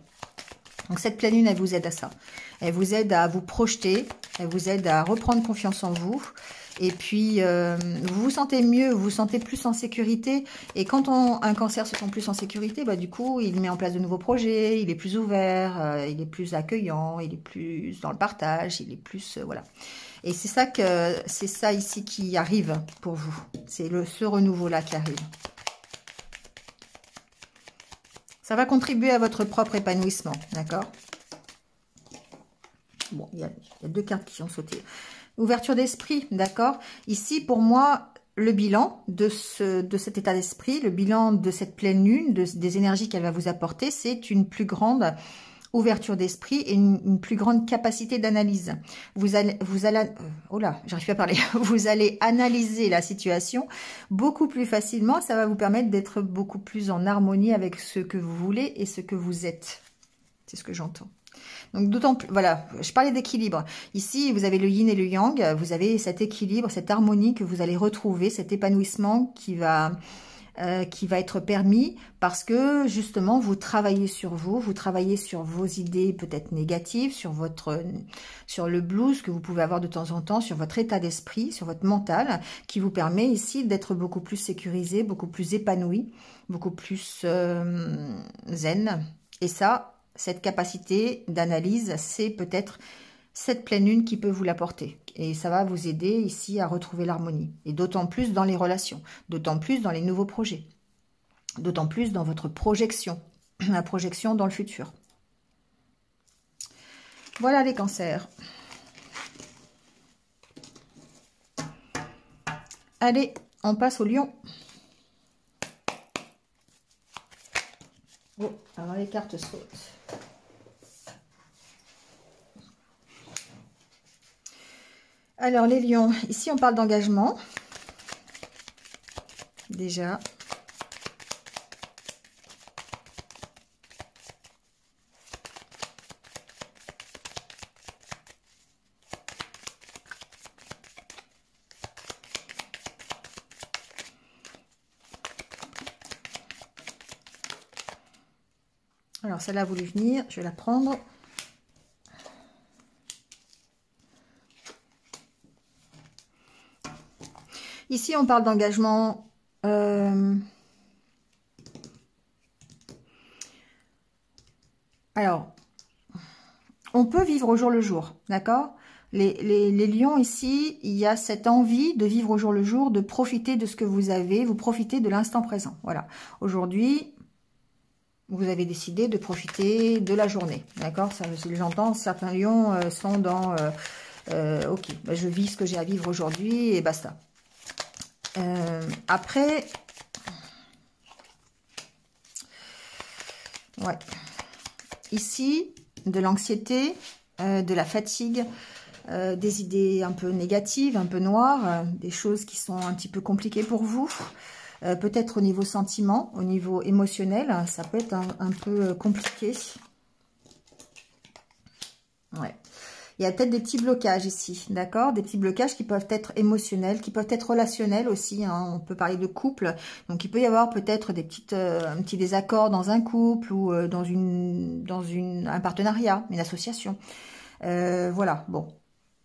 Donc cette pleine lune, elle vous aide à ça. Elle vous aide à vous projeter, elle vous aide à reprendre confiance en vous. Et puis, vous vous sentez mieux, vous vous sentez plus en sécurité. Et quand un cancer se sent plus en sécurité, du coup, il met en place de nouveaux projets, il est plus ouvert, il est plus accueillant, il est plus dans le partage, il est plus... voilà. Et c'est ça ici qui arrive pour vous. C'est ce renouveau-là qui arrive. Ça va contribuer à votre propre épanouissement, d'accord? Bon, il y a 2 cartes qui ont sauté. Ouverture d'esprit, d'accord? Ici, pour moi, le bilan de cet état d'esprit, le bilan de cette pleine lune, des énergies qu'elle va vous apporter, c'est une plus grande ouverture d'esprit et une plus grande capacité d'analyse. Vous allez, oh là, j'arrive pas à parler. Vous allez analyser la situation beaucoup plus facilement. Ça va vous permettre d'être beaucoup plus en harmonie avec ce que vous voulez et ce que vous êtes. C'est ce que j'entends. Donc d'autant plus, voilà, je parlais d'équilibre. Ici, vous avez le yin et le yang, vous avez cet équilibre, cette harmonie que vous allez retrouver, cet épanouissement qui va être permis parce que justement, vous travaillez sur vous travaillez sur vos idées peut-être négatives, sur le blues que vous pouvez avoir de temps en temps, sur votre état d'esprit, sur votre mental, qui vous permet ici d'être beaucoup plus sécurisé, beaucoup plus épanoui, beaucoup plus zen. Et ça, cette capacité d'analyse, c'est peut-être cette pleine lune qui peut vous l'apporter. Et ça va vous aider ici à retrouver l'harmonie. Et d'autant plus dans les relations, d'autant plus dans les nouveaux projets, d'autant plus dans votre projection, la projection dans le futur. Voilà les cancers. Allez, on passe au lion. Oh, alors les cartes sautent. Alors, les lions, ici, on parle d'engagement. Déjà. Alors, celle-là a voulu venir. Je vais la prendre. Ici, on parle d'engagement. Alors, on peut vivre au jour le jour, d'accord? Les lions ici, il y a cette envie de vivre au jour le jour, de profiter de ce que vous avez, vous profitez de l'instant présent. Voilà. Aujourd'hui, vous avez décidé de profiter de la journée, d'accord? Ça, j'entends, certains lions sont dans ok, je vis ce que j'ai à vivre aujourd'hui et basta. Après, ouais, ici, de l'anxiété, de la fatigue, des idées un peu négatives, un peu noires, des choses qui sont un petit peu compliquées pour vous, peut-être au niveau sentiment, au niveau émotionnel, ça peut être un peu compliqué. Ouais. Il y a peut-être des petits blocages ici, d'accord? Des petits blocages qui peuvent être émotionnels, qui peuvent être relationnels aussi. Hein. On peut parler de couple. Donc, il peut y avoir peut-être des un petit désaccord dans un couple ou dans un partenariat, une association. Voilà, bon.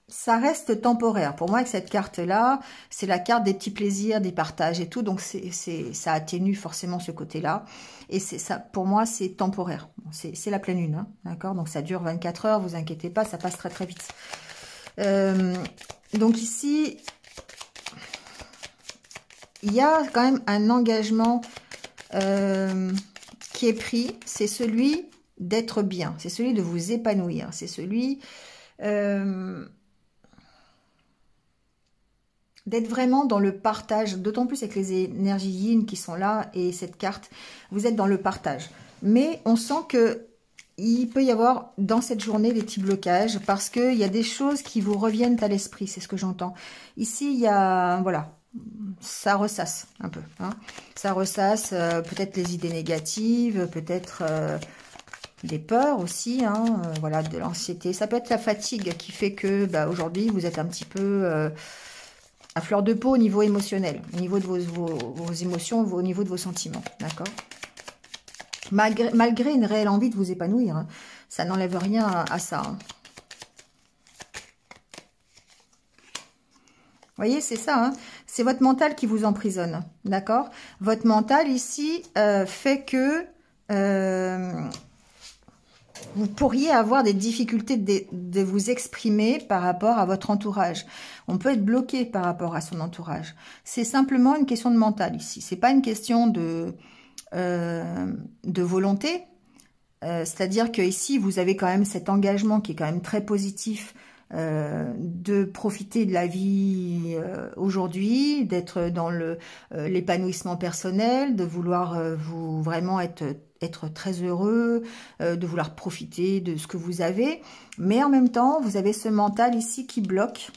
Ça reste temporaire. Pour moi, avec cette carte-là, c'est la carte des petits plaisirs, des partages et tout. Donc, ça atténue forcément ce côté-là. Et ça, pour moi, c'est temporaire. Bon, c'est la pleine lune, hein, d'accord? Donc, ça dure 24 heures, vous inquiétez pas, ça passe très très vite. Donc, ici, il y a quand même un engagement qui est pris. C'est celui d'être bien. C'est celui de vous épanouir. C'est celui... d'être vraiment dans le partage, d'autant plus avec les énergies yin qui sont là et cette carte, vous êtes dans le partage. Mais on sent que il peut y avoir dans cette journée des petits blocages parce qu'il y a des choses qui vous reviennent à l'esprit, c'est ce que j'entends. Ici, il y a, voilà, ça ressasse un peu. Hein. Ça ressasse peut-être les idées négatives, peut-être des peurs aussi, hein, voilà, de l'anxiété. Ça peut être la fatigue qui fait que bah, aujourd'hui, vous êtes un petit peu à fleur de peau au niveau émotionnel, au niveau de vos émotions, au niveau de vos sentiments, d'accord? Malgré une réelle envie de vous épanouir, hein, ça n'enlève rien à ça. Hein. Vous voyez, c'est ça, hein, c'est votre mental qui vous emprisonne, d'accord? Votre mental ici fait que vous pourriez avoir des difficultés de vous exprimer par rapport à votre entourage. On peut être bloqué par rapport à son entourage. C'est simplement une question de mental ici. C'est pas une question de volonté. C'est-à-dire que ici, vous avez quand même cet engagement qui est quand même très positif de profiter de la vie aujourd'hui, d'être dans l'épanouissement personnel, de vouloir vous vraiment être très heureux, de vouloir profiter de ce que vous avez. Mais en même temps, vous avez ce mental ici qui bloque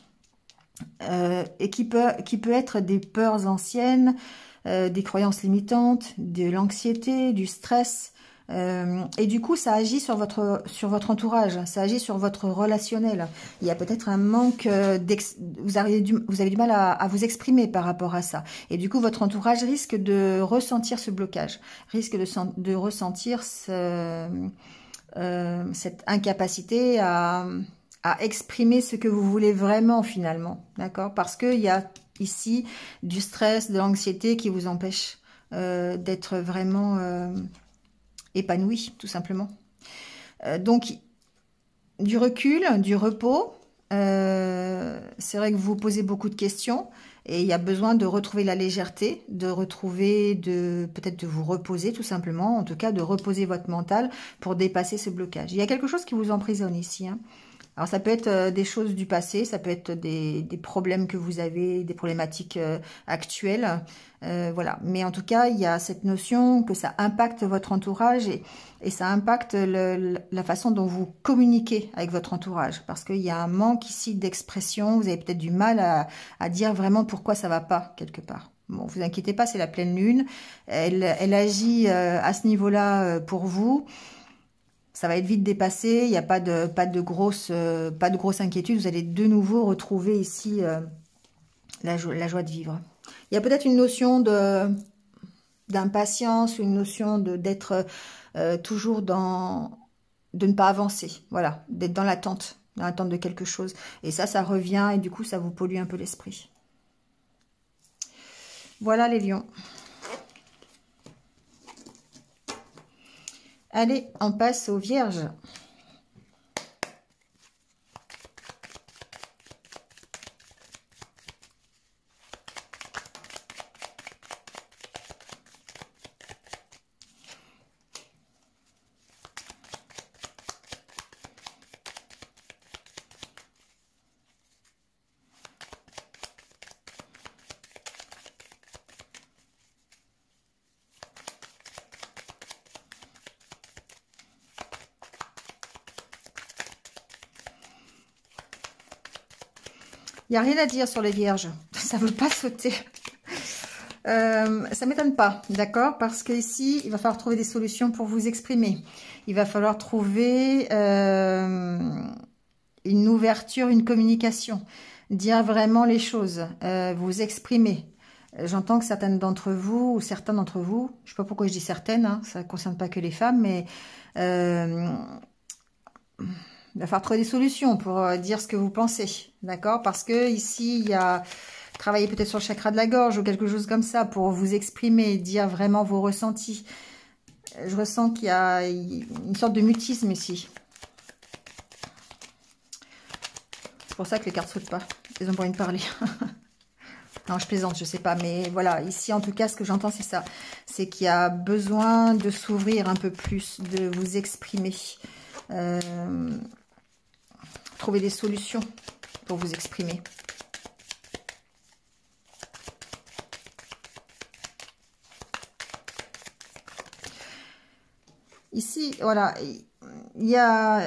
et qui peut être des peurs anciennes, des croyances limitantes, de l'anxiété, du stress. Et du coup, ça agit sur votre entourage, ça agit sur votre relationnel. Il y a peut-être un manque, vous avez du mal à vous exprimer par rapport à ça. Et du coup, votre entourage risque de ressentir ce blocage, risque de ressentir cette incapacité à exprimer ce que vous voulez vraiment finalement, d'accord? Parce qu'il y a ici du stress, de l'anxiété qui vous empêche d'être vraiment... épanoui, tout simplement. Donc, du recul, du repos, c'est vrai que vous vous posez beaucoup de questions et il y a besoin de retrouver la légèreté, peut-être de vous reposer tout simplement, en tout cas de reposer votre mental pour dépasser ce blocage. Il y a quelque chose qui vous emprisonne ici, hein. Alors, ça peut être des choses du passé, ça peut être des problèmes que vous avez, des problématiques actuelles. Voilà. Mais en tout cas, il y a cette notion que ça impacte votre entourage et ça impacte la façon dont vous communiquez avec votre entourage. Parce qu'il y a un manque ici d'expression, vous avez peut-être du mal à dire vraiment pourquoi ça va pas, quelque part. Bon, vous inquiétez pas, c'est la pleine lune. Elle agit à ce niveau-là pour vous. Ça va être vite dépassé, il n'y a pas de grosse inquiétude. Vous allez de nouveau retrouver ici la joie de vivre. Il y a peut-être une notion d'impatience, une notion d'être toujours de ne pas avancer. Voilà, d'être dans l'attente de quelque chose. Et ça revient et du coup, ça vous pollue un peu l'esprit. Voilà les lions. Allez, on passe aux vierges. Il n'y a rien à dire sur les vierges. Ça ne veut pas sauter. Ça ne m'étonne pas, d'accord? Parce qu'ici, il va falloir trouver des solutions pour vous exprimer. Il va falloir trouver une ouverture, une communication. Dire vraiment les choses. Vous exprimer. J'entends que certaines d'entre vous, ou certains d'entre vous, je ne sais pas pourquoi je dis certaines, hein, ça ne concerne pas que les femmes, mais... il va falloir trouver des solutions pour dire ce que vous pensez, d'accord? Parce que ici, il y a travailler peut-être sur le chakra de la gorge ou quelque chose comme ça pour vous exprimer, dire vraiment vos ressentis. Je ressens qu'il y a une sorte de mutisme ici. C'est pour ça que les cartes ne sautent pas. Elles ont pas envie de parler. Non, je plaisante, je sais pas. Mais voilà, ici, en tout cas, ce que j'entends, c'est ça. C'est qu'il y a besoin de s'ouvrir un peu plus, de vous exprimer. Trouver des solutions pour vous exprimer. Ici, voilà, il y a,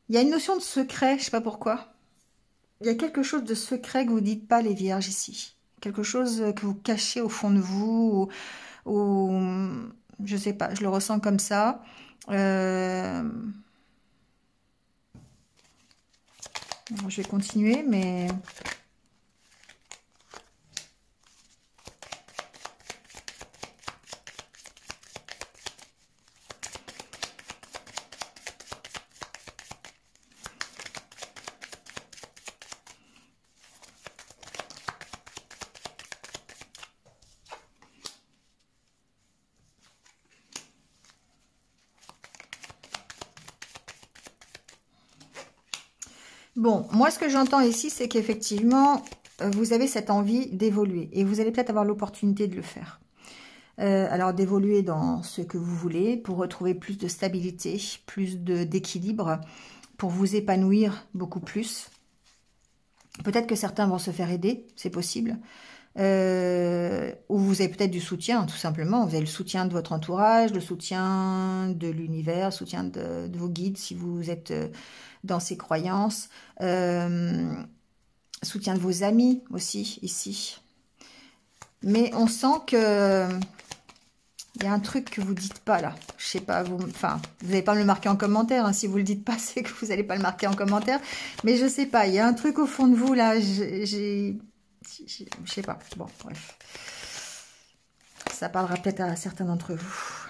une notion de secret, je sais pas pourquoi. Il y a quelque chose de secret que vous dites pas, les vierges, ici. Quelque chose que vous cachez au fond de vous, ou je sais pas, je le ressens comme ça. Je vais continuer, mais... Bon, moi, ce que j'entends ici, c'est qu'effectivement, vous avez cette envie d'évoluer. Et vous allez peut-être avoir l'opportunité de le faire. Alors, d'évoluer dans ce que vous voulez pour retrouver plus de stabilité, plus d'équilibre, pour vous épanouir beaucoup plus. Peut-être que certains vont se faire aider, c'est possible. Ou vous avez peut-être du soutien, tout simplement. Vous avez le soutien de votre entourage, le soutien de l'univers, le soutien de vos guides, si vous êtes dans ces croyances. Soutien de vos amis aussi, ici. Mais on sent que il y a un truc que vous dites pas, là. Je sais pas, vous n'allez pas me le marquer en commentaire. Hein. Si vous le dites pas, c'est que vous n'allez pas le marquer en commentaire. Mais je sais pas, il y a un truc au fond de vous, là. Je sais pas. Bon, bref. Ça parlera peut-être à certains d'entre vous.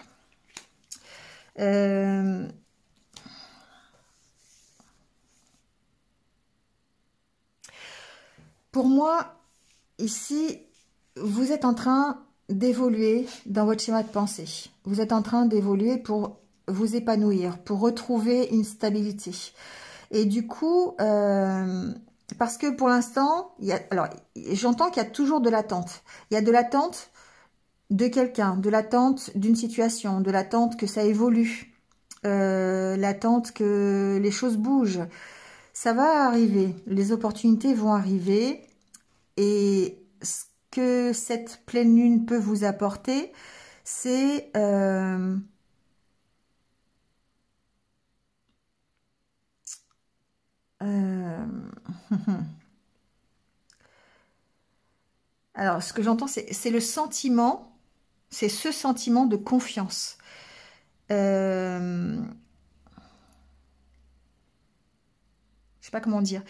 Pour moi, ici, vous êtes en train d'évoluer dans votre schéma de pensée. Vous êtes en train d'évoluer pour vous épanouir, pour retrouver une stabilité. Et du coup, parce que pour l'instant, alors j'entends qu'il y a toujours de l'attente. Il y a de l'attente de quelqu'un, de l'attente d'une situation, de l'attente que ça évolue, l'attente que les choses bougent. Ça va arriver, les opportunités vont arriver et ce que cette pleine lune peut vous apporter, c'est alors ce que j'entends, c'est le sentiment, c'est ce sentiment de confiance. Je sais pas comment dire.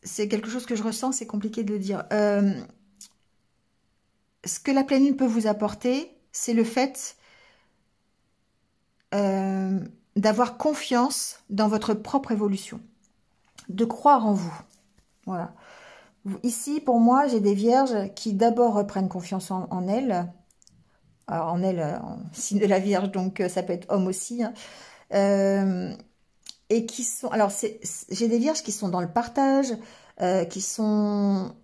C'est quelque chose que je ressens, c'est compliqué de le dire. Ce que la pleine lune peut vous apporter, c'est le fait d'avoir confiance dans votre propre évolution, de croire en vous. Voilà. Ici, pour moi, j'ai des vierges qui d'abord reprennent confiance en elles. Alors, en elles, en signe de la Vierge, donc ça peut être homme aussi. Hein. Et qui sont... Alors, j'ai des vierges qui sont dans le partage, qui sont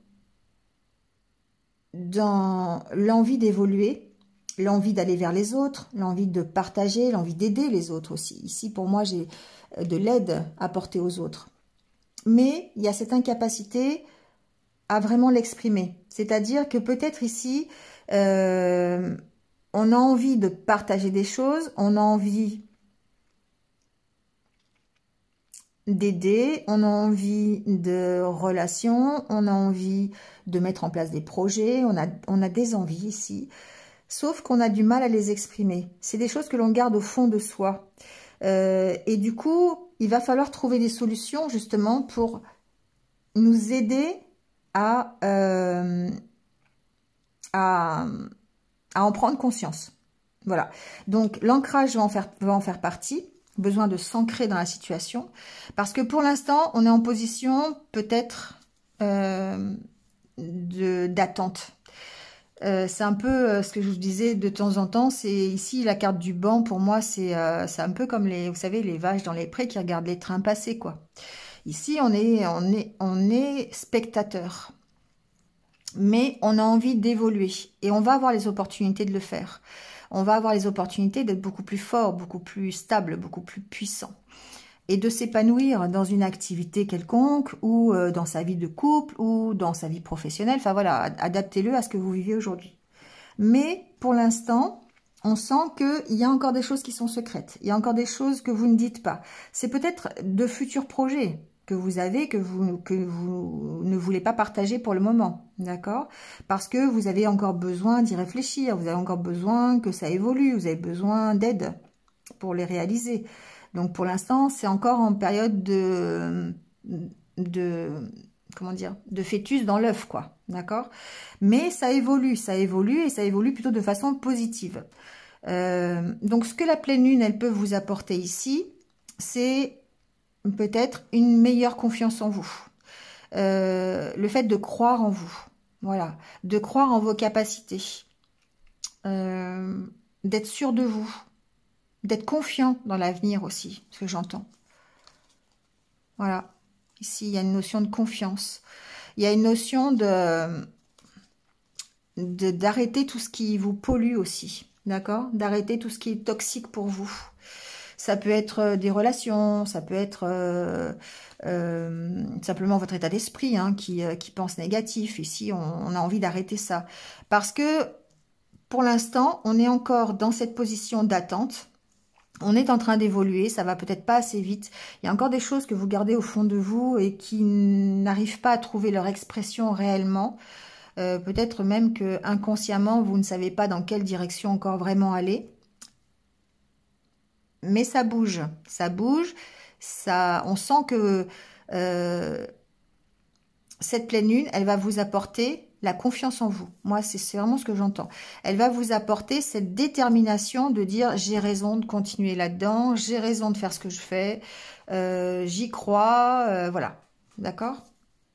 dans l'envie d'évoluer, l'envie d'aller vers les autres, l'envie de partager, l'envie d'aider les autres aussi. Ici, pour moi, j'ai de l'aide à apporter aux autres. Mais il y a cette incapacité à vraiment l'exprimer. C'est-à-dire que peut-être ici, on a envie de partager des choses, on a envie d'aider, on a envie de relations, on a envie de mettre en place des projets, on a des envies ici, sauf qu'on a du mal à les exprimer. C'est des choses que l'on garde au fond de soi. Et du coup, il va falloir trouver des solutions justement pour nous aider à en prendre conscience. Voilà. Donc, l'ancrage va en faire partie. Besoin de s'ancrer dans la situation. Parce que pour l'instant, on est en position peut-être d'attente. C'est un peu ce que je vous disais de temps en temps. C'est ici la carte du banc. Pour moi, c'est un peu comme vous savez, les vaches dans les prés qui regardent les trains passer, quoi. Ici, on est spectateur. Mais on a envie d'évoluer. Et on va avoir les opportunités de le faire. On va avoir les opportunités d'être beaucoup plus fort, beaucoup plus stable, beaucoup plus puissant. Et de s'épanouir dans une activité quelconque, ou dans sa vie de couple, ou dans sa vie professionnelle. Enfin voilà, adaptez-le à ce que vous vivez aujourd'hui. Mais pour l'instant, on sent qu'il y a encore des choses qui sont secrètes. Il y a encore des choses que vous ne dites pas. C'est peut-être de futurs projets que vous avez, que vous ne voulez pas partager pour le moment. D'accord? Parce que vous avez encore besoin d'y réfléchir. Vous avez encore besoin que ça évolue. Vous avez besoin d'aide pour les réaliser. Donc, pour l'instant, c'est encore en période comment dire, de fœtus dans l'œuf, quoi. D'accord? Mais ça évolue et ça évolue plutôt de façon positive. Donc, ce que la pleine lune, elle peut vous apporter ici, c'est peut-être une meilleure confiance en vous. Le fait de croire en vous. Voilà. De croire en vos capacités. D'être sûr de vous. D'être confiant dans l'avenir aussi, ce que j'entends. Voilà. Ici, il y a une notion de confiance. Il y a une notion d'arrêter tout ce qui vous pollue aussi. D'accord? D'arrêter tout ce qui est toxique pour vous. Ça peut être des relations, ça peut être simplement votre état d'esprit hein, qui pense négatif. Ici, on a envie d'arrêter ça. Parce que, pour l'instant, on est encore dans cette position d'attente. On est en train d'évoluer, ça va peut-être pas assez vite. Il y a encore des choses que vous gardez au fond de vous et qui n'arrivent pas à trouver leur expression réellement. Peut-être même que inconsciemment, vous ne savez pas dans quelle direction encore vraiment aller. Mais ça bouge, on sent que cette pleine lune, elle va vous apporter la confiance en vous. Moi, c'est vraiment ce que j'entends. Elle va vous apporter cette détermination de dire j'ai raison de continuer là-dedans, j'ai raison de faire ce que je fais, j'y crois, voilà. D'accord ?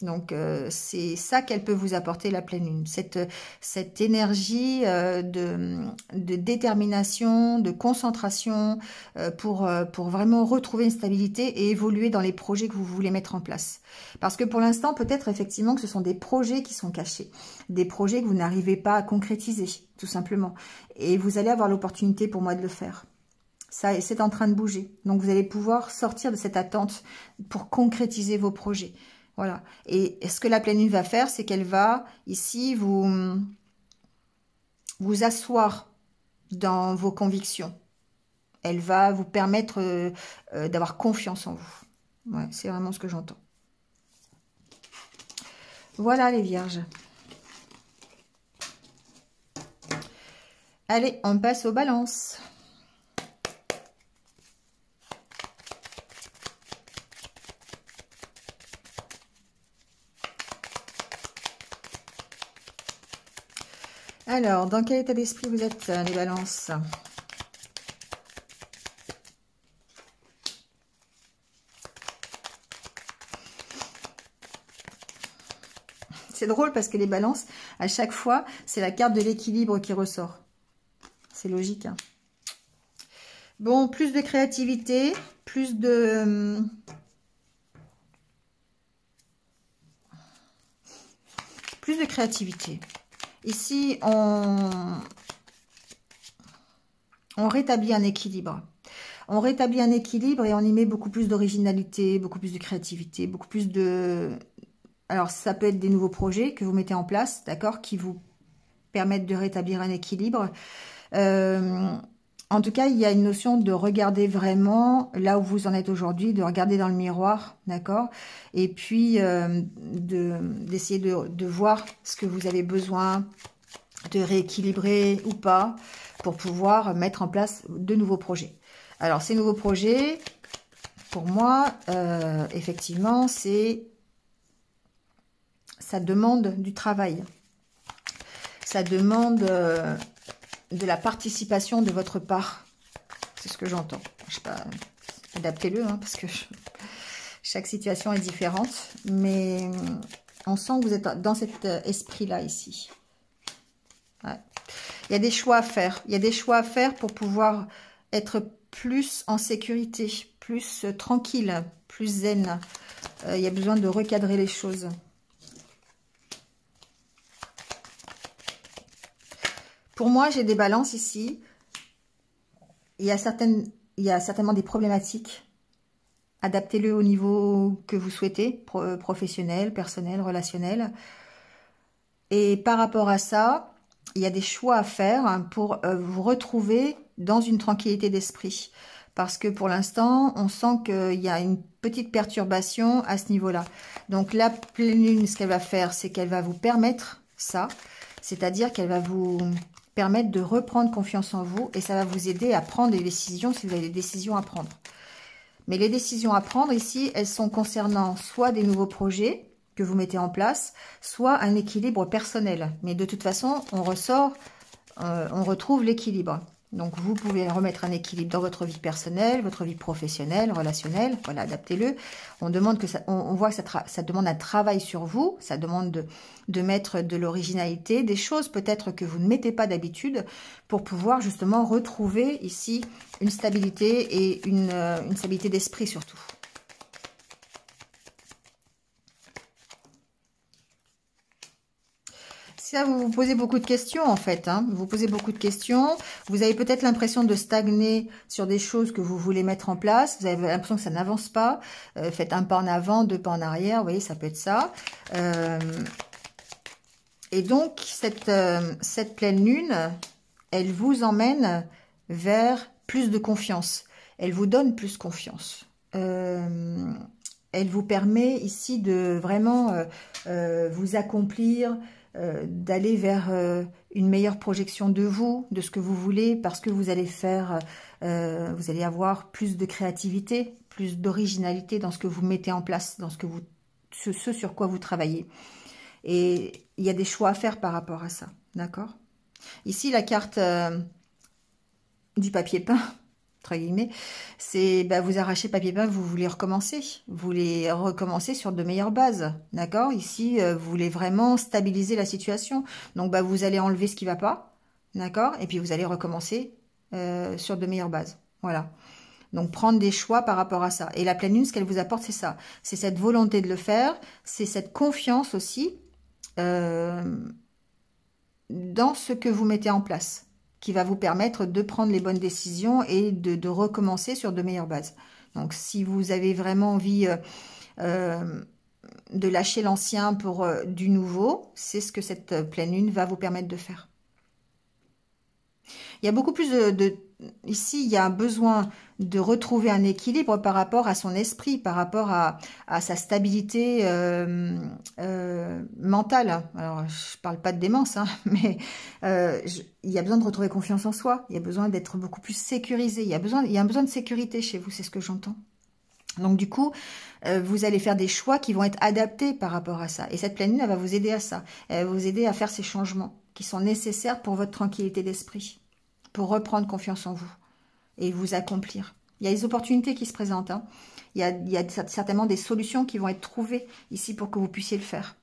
Donc, c'est ça qu'elle peut vous apporter, la pleine lune. Cette énergie de détermination, de concentration pour vraiment retrouver une stabilité et évoluer dans les projets que vous voulez mettre en place. Parce que pour l'instant, peut-être effectivement que ce sont des projets qui sont cachés. Des projets que vous n'arrivez pas à concrétiser, tout simplement. Et vous allez avoir l'opportunité pour moi de le faire. Ça, c'est en train de bouger. Donc, vous allez pouvoir sortir de cette attente pour concrétiser vos projets. Voilà. Et ce que la pleine lune va faire, c'est qu'elle va ici vous asseoir dans vos convictions. Elle va vous permettre d'avoir confiance en vous. Ouais, c'est vraiment ce que j'entends. Voilà les vierges. Allez, on passe aux balances. Alors, dans quel état d'esprit vous êtes, les balances? C'est drôle parce que les balances, à chaque fois, c'est la carte de l'équilibre qui ressort. C'est logique. Hein. Bon, plus de créativité, plus de créativité. Ici, on rétablit un équilibre. On rétablit un équilibre et on y met beaucoup plus d'originalité, beaucoup plus de créativité, beaucoup plus de... Alors, ça peut être des nouveaux projets que vous mettez en place, d'accord, qui vous permettent de rétablir un équilibre. En tout cas, il y a une notion de regarder vraiment là où vous en êtes aujourd'hui, de regarder dans le miroir, d'accord? Et puis, d'essayer de voir ce que vous avez besoin de rééquilibrer ou pas pour pouvoir mettre en place de nouveaux projets. Alors, ces nouveaux projets, pour moi, effectivement, ça demande du travail. Ça demande... de la participation de votre part. C'est ce que j'entends. Je sais pas, adaptez-le, hein, parce que chaque situation est différente. Mais on sent que vous êtes dans cet esprit-là, ici. Ouais. Il y a des choix à faire. Il y a des choix à faire pour pouvoir être plus en sécurité, plus tranquille, plus zen. Il y a besoin de recadrer les choses. Pour moi, j'ai des balances ici. Il y a certainement des problématiques. Adaptez-le au niveau que vous souhaitez, professionnel, personnel, relationnel. Et par rapport à ça, il y a des choix à faire hein, pour vous retrouver dans une tranquillité d'esprit. Parce que pour l'instant, on sent qu'il y a une petite perturbation à ce niveau-là. Donc la pleine lune, ce qu'elle va faire, c'est qu'elle va vous permettre ça. C'est-à-dire qu'elle va vous permettre de reprendre confiance en vous. Et ça va vous aider à prendre des décisions si vous avez des décisions à prendre. Mais les décisions à prendre ici, elles sont concernant soit des nouveaux projets que vous mettez en place, soit un équilibre personnel. Mais de toute façon, on retrouve l'équilibre. Donc, vous pouvez remettre un équilibre dans votre vie personnelle, votre vie professionnelle, relationnelle. Voilà, adaptez-le. On demande que on voit que ça demande un travail sur vous. Ça demande de mettre de l'originalité, des choses peut-être que vous ne mettez pas d'habitude pour pouvoir justement retrouver ici une stabilité et une stabilité d'esprit surtout. Ça, vous vous posez beaucoup de questions en fait. Hein. Vous posez beaucoup de questions. Vous avez peut-être l'impression de stagner sur des choses que vous voulez mettre en place. Vous avez l'impression que ça n'avance pas. Faites un pas en avant, deux pas en arrière. Vous voyez, ça peut être ça. Et donc, cette pleine lune, elle vous emmène vers plus de confiance. Elle vous donne plus confiance. Elle vous permet ici de vraiment vous accomplir, d'aller vers une meilleure projection de vous, de ce que vous voulez, parce que vous allez faire, vous allez avoir plus de créativité, plus d'originalité dans ce que vous mettez en place, dans ce sur quoi vous travaillez. Et il y a des choix à faire par rapport à ça, d'accord? Ici, la carte du papier peint, entre guillemets, c'est vous arrachez papier peint, vous voulez recommencer. Vous voulez recommencer sur de meilleures bases, d'accord? Ici, vous voulez vraiment stabiliser la situation. Donc, vous allez enlever ce qui ne va pas, d'accord? Et puis, vous allez recommencer sur de meilleures bases. Voilà. Donc, prendre des choix par rapport à ça. Et la pleine lune, ce qu'elle vous apporte, c'est ça. C'est cette volonté de le faire, c'est cette confiance aussi dans ce que vous mettez en place, qui va vous permettre de prendre les bonnes décisions et de recommencer sur de meilleures bases. Donc, si vous avez vraiment envie de lâcher l'ancien pour du nouveau, c'est ce que cette pleine lune va vous permettre de faire. Il y a beaucoup plus ici, il y a un besoin de retrouver un équilibre par rapport à son esprit, par rapport à sa stabilité mentale. Alors, je parle pas de démence, hein, mais il y a besoin de retrouver confiance en soi. Il y a besoin d'être beaucoup plus sécurisé. Il y a un besoin de sécurité chez vous, c'est ce que j'entends. Donc, du coup, vous allez faire des choix qui vont être adaptés par rapport à ça. Et cette pleine lune, elle va vous aider à ça. Elle va vous aider à faire ces changements qui sont nécessaires pour votre tranquillité d'esprit, pour reprendre confiance en vous et vous accomplir. Il y a des opportunités qui se présentent. Hein. Il y a certainement des solutions qui vont être trouvées ici pour que vous puissiez le faire.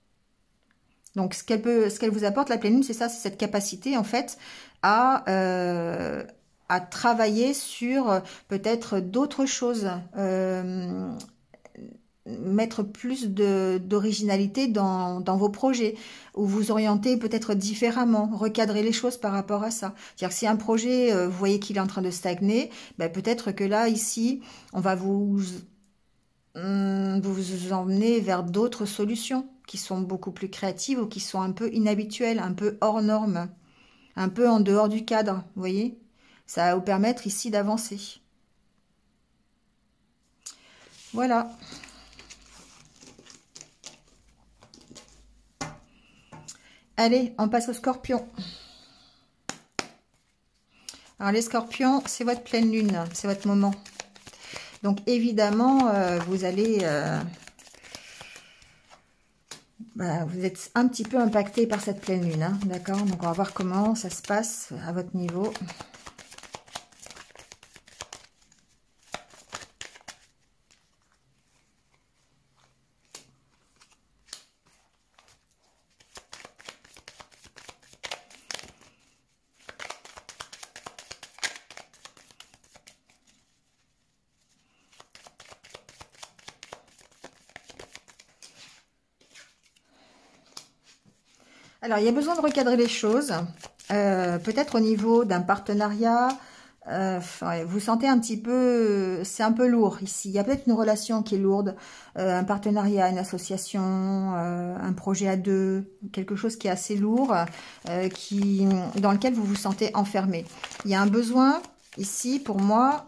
Donc, ce qu'elle vous apporte, la pleine lune, c'est ça, c'est cette capacité, en fait, à travailler sur peut-être d'autres choses, mettre plus d'originalité dans vos projets, ou vous orienter peut-être différemment, recadrer les choses par rapport à ça. C'est-à-dire que si un projet, vous voyez qu'il est en train de stagner, peut-être que là, ici, on va vous emmener vers d'autres solutions qui sont beaucoup plus créatives ou qui sont un peu inhabituelles, un peu hors norme, un peu en dehors du cadre, vous voyez? Ça va vous permettre ici d'avancer. Voilà. Allez, on passe aux scorpions. Alors, les scorpions, c'est votre pleine lune, c'est votre moment. Donc, évidemment, vous allez... vous êtes un petit peu impacté par cette pleine lune, hein, d'accord? Donc, on va voir comment ça se passe à votre niveau. Alors, il y a besoin de recadrer les choses, peut-être au niveau d'un partenariat, Ouais, vous sentez un petit peu, c'est un peu lourd ici. Il y a peut-être une relation qui est lourde, un partenariat, une association, un projet à deux, quelque chose qui est assez lourd, dans lequel vous vous sentez enfermé. Il y a un besoin ici, pour moi,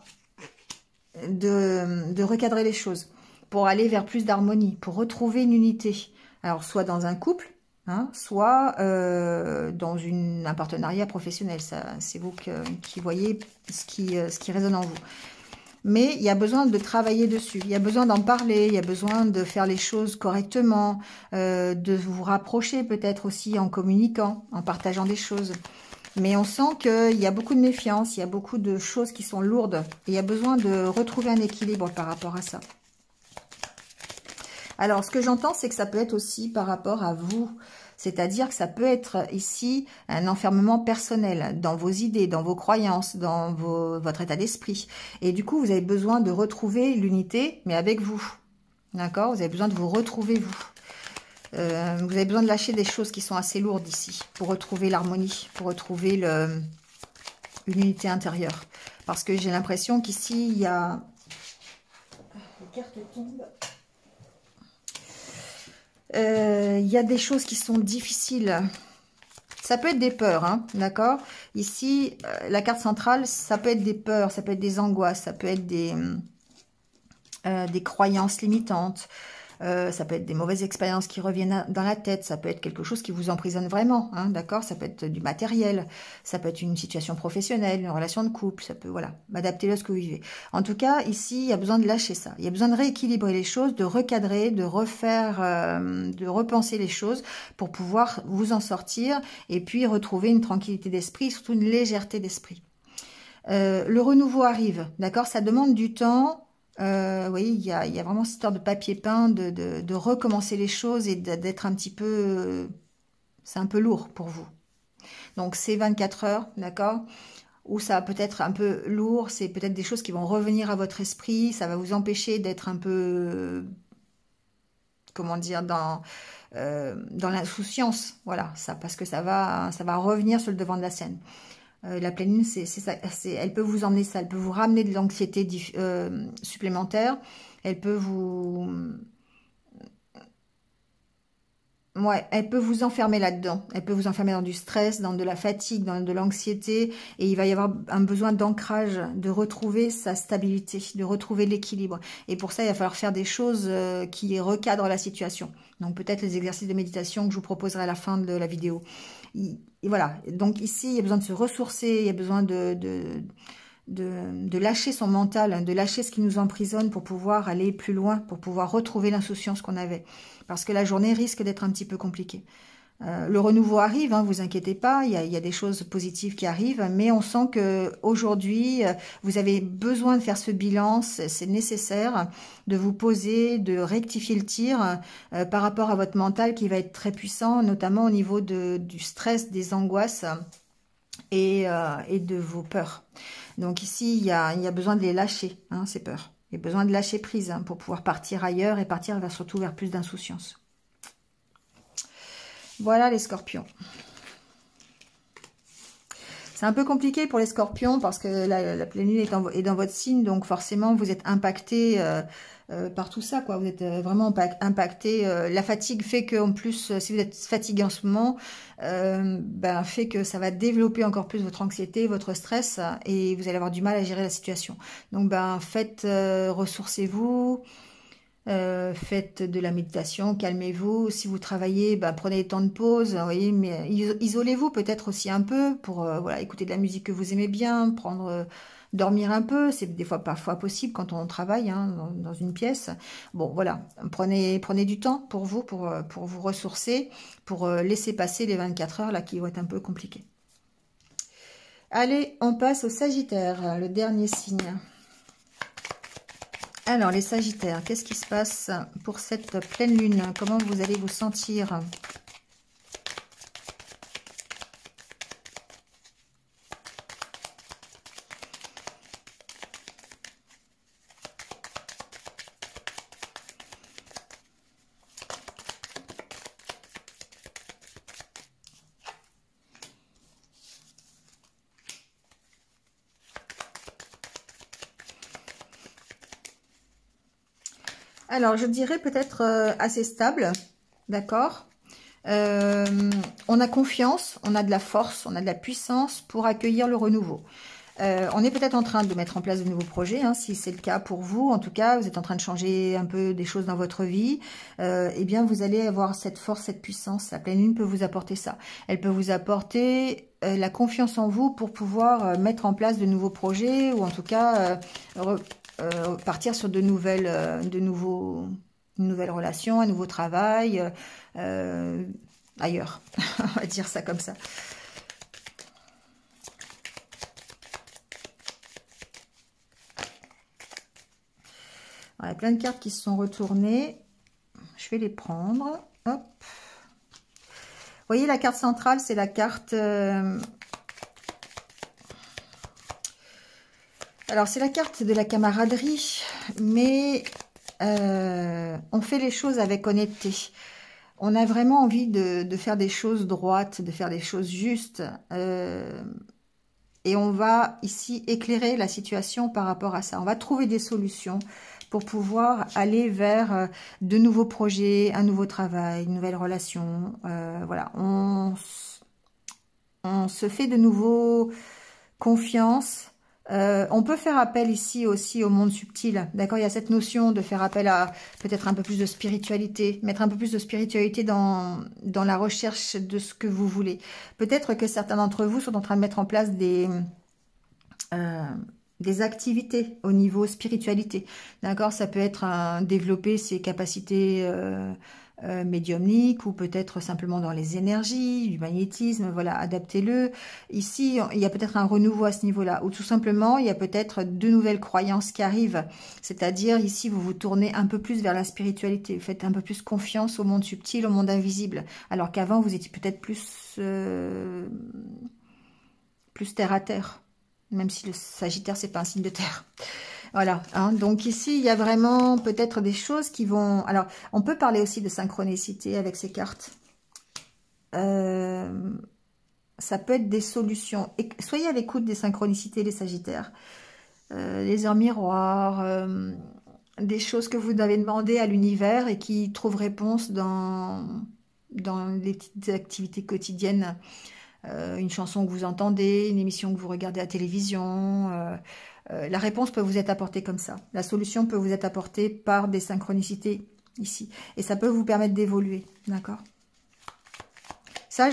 de recadrer les choses, pour aller vers plus d'harmonie, pour retrouver une unité. Alors, soit dans un couple, hein, soit dans un partenariat professionnel. C'est vous qui voyez ce qui résonne en vous. Mais il y a besoin de travailler dessus, il y a besoin d'en parler, il y a besoin de faire les choses correctement, de vous rapprocher peut-être aussi en communiquant, en partageant des choses. Mais on sent qu'il y a beaucoup de méfiance, il y a beaucoup de choses qui sont lourdes. Et il y a besoin de retrouver un équilibre par rapport à ça. Alors, ce que j'entends, c'est que ça peut être aussi par rapport à vous. C'est-à-dire que ça peut être ici un enfermement personnel dans vos idées, dans vos croyances, dans votre état d'esprit. Et du coup, vous avez besoin de retrouver l'unité, mais avec vous. D'accord? Vous avez besoin de vous retrouver vous. Vous avez besoin de lâcher des choses qui sont assez lourdes ici pour retrouver l'harmonie, pour retrouver une unité intérieure. Parce que j'ai l'impression qu'ici, il y a... Les cartes tombent. Il y a des choses qui sont difficiles. Ça peut être des peurs, hein, d'accord? Ici, la carte centrale, ça peut être des peurs, ça peut être des angoisses, ça peut être des croyances limitantes. Ça peut être des mauvaises expériences qui reviennent dans la tête, ça peut être quelque chose qui vous emprisonne vraiment, hein, d'accord? Ça peut être du matériel, ça peut être une situation professionnelle, une relation de couple, ça peut, voilà, adapter à ce que vous vivez. En tout cas, ici, il y a besoin de lâcher ça. Il y a besoin de rééquilibrer les choses, de recadrer, de refaire, de repenser les choses pour pouvoir vous en sortir et puis retrouver une tranquillité d'esprit, surtout une légèreté d'esprit. Le renouveau arrive, d'accord? Ça demande du temps. Vous voyez, il y a vraiment cette histoire de papier peint, de recommencer les choses et d'être un petit peu... c'est un peu lourd pour vous. Donc, c'est 24 heures, d'accord? Ou ça va peut-être un peu lourd, c'est peut-être des choses qui vont revenir à votre esprit, ça va vous empêcher d'être un peu... comment dire, dans l'insouciance, voilà, ça, parce que ça va revenir sur le devant de la scène. La pleine lune, elle peut vous emmener ça, elle peut vous ramener de l'anxiété supplémentaire, elle peut vous... Ouais, elle peut vous enfermer là-dedans, elle peut vous enfermer dans du stress, dans de la fatigue, dans de l'anxiété, et il va y avoir un besoin d'ancrage, de retrouver sa stabilité, de retrouver l'équilibre. Et pour ça, il va falloir faire des choses qui recadrent la situation. Donc peut-être les exercices de méditation que je vous proposerai à la fin de la vidéo. Et voilà, donc ici, il y a besoin de se ressourcer, il y a besoin de lâcher son mental, de lâcher ce qui nous emprisonne pour pouvoir aller plus loin, pour pouvoir retrouver l'insouciance qu'on avait. Parce que la journée risque d'être un petit peu compliquée. Le renouveau arrive, hein, vous inquiétez pas, il y a des choses positives qui arrivent, mais on sent que aujourd'hui, vous avez besoin de faire ce bilan, c'est nécessaire de vous poser, de rectifier le tir par rapport à votre mental qui va être très puissant, notamment au niveau du stress, des angoisses et de vos peurs. Donc ici, il y a besoin de les lâcher, hein, ces peurs. Il y a besoin de lâcher prise hein, pour pouvoir partir ailleurs et partir surtout vers plus d'insouciance. Voilà les scorpions. C'est un peu compliqué pour les scorpions parce que la pleine lune est dans votre signe, donc forcément vous êtes impacté par tout ça, quoi. Vous êtes vraiment impacté. La fatigue fait qu'en plus, si vous êtes fatigué en ce moment, fait que ça va développer encore plus votre anxiété, votre stress, et vous allez avoir du mal à gérer la situation. Donc, faites, ressourcez-vous. Faites de la méditation, calmez-vous. Si vous travaillez, prenez des temps de pause, vous voyez, mais isolez-vous peut-être aussi un peu pour voilà, écouter de la musique que vous aimez bien, dormir un peu. C'est des fois parfois possible quand on travaille hein, dans une pièce. Bon, voilà, prenez du temps pour vous ressourcer, pour laisser passer les 24 heures là qui vont être un peu compliquées. Allez, on passe au Sagittaire, le dernier signe. Alors, les Sagittaires, qu'est-ce qui se passe pour cette pleine lune? Comment vous allez vous sentir? Alors, je dirais peut-être assez stable, d'accord. On a confiance, on a de la force, on a de la puissance pour accueillir le renouveau. On est peut-être en train de mettre en place de nouveaux projets, hein, si c'est le cas pour vous. En tout cas, vous êtes en train de changer un peu des choses dans votre vie. Eh bien, vous allez avoir cette force, cette puissance. La pleine lune peut vous apporter ça. Elle peut vous apporter la confiance en vous pour pouvoir mettre en place de nouveaux projets ou en tout cas partir sur une nouvelle relation, un nouveau travail ailleurs. On va dire ça comme ça. Alors, il y a plein de cartes qui se sont retournées. Je vais les prendre. Hop. Vous voyez, la carte centrale, c'est la carte... Alors, c'est la carte de la camaraderie, mais on fait les choses avec honnêteté. On a vraiment envie de faire des choses droites, de faire des choses justes. Et on va ici éclairer la situation par rapport à ça. On va trouver des solutions pour pouvoir aller vers de nouveaux projets, un nouveau travail, une nouvelle relation. Voilà, on se fait de nouveau confiance. On peut faire appel ici aussi au monde subtil, d'accord? Il y a cette notion de faire appel à peut-être un peu plus de spiritualité, mettre un peu plus de spiritualité dans la recherche de ce que vous voulez. Peut-être que certains d'entre vous sont en train de mettre en place des activités au niveau spiritualité, d'accord? Ça peut être développer ses capacités médiumniques ou peut-être simplement dans les énergies, du magnétisme, voilà, adaptez-le. Ici, il y a peut-être un renouveau à ce niveau-là, ou tout simplement, il y a peut-être de nouvelles croyances qui arrivent, c'est-à-dire ici, vous vous tournez un peu plus vers la spiritualité, vous faites un peu plus confiance au monde subtil, au monde invisible, alors qu'avant, vous étiez peut-être plus terre à terre, même si le Sagittaire, c'est pas un signe de terre. Voilà, hein, donc ici, il y a vraiment peut-être des choses qui vont... Alors, on peut parler aussi de synchronicité avec ces cartes. Ça peut être des solutions. Et soyez à l'écoute des synchronicités, les Sagittaires. Les heures miroirs, des choses que vous avez demandé à l'univers et qui trouvent réponse dans les petites activités quotidiennes. Une chanson que vous entendez, une émission que vous regardez à la télévision... la réponse peut vous être apportée comme ça. La solution peut vous être apportée par des synchronicités ici. Et ça peut vous permettre d'évoluer, d'accord? Ça,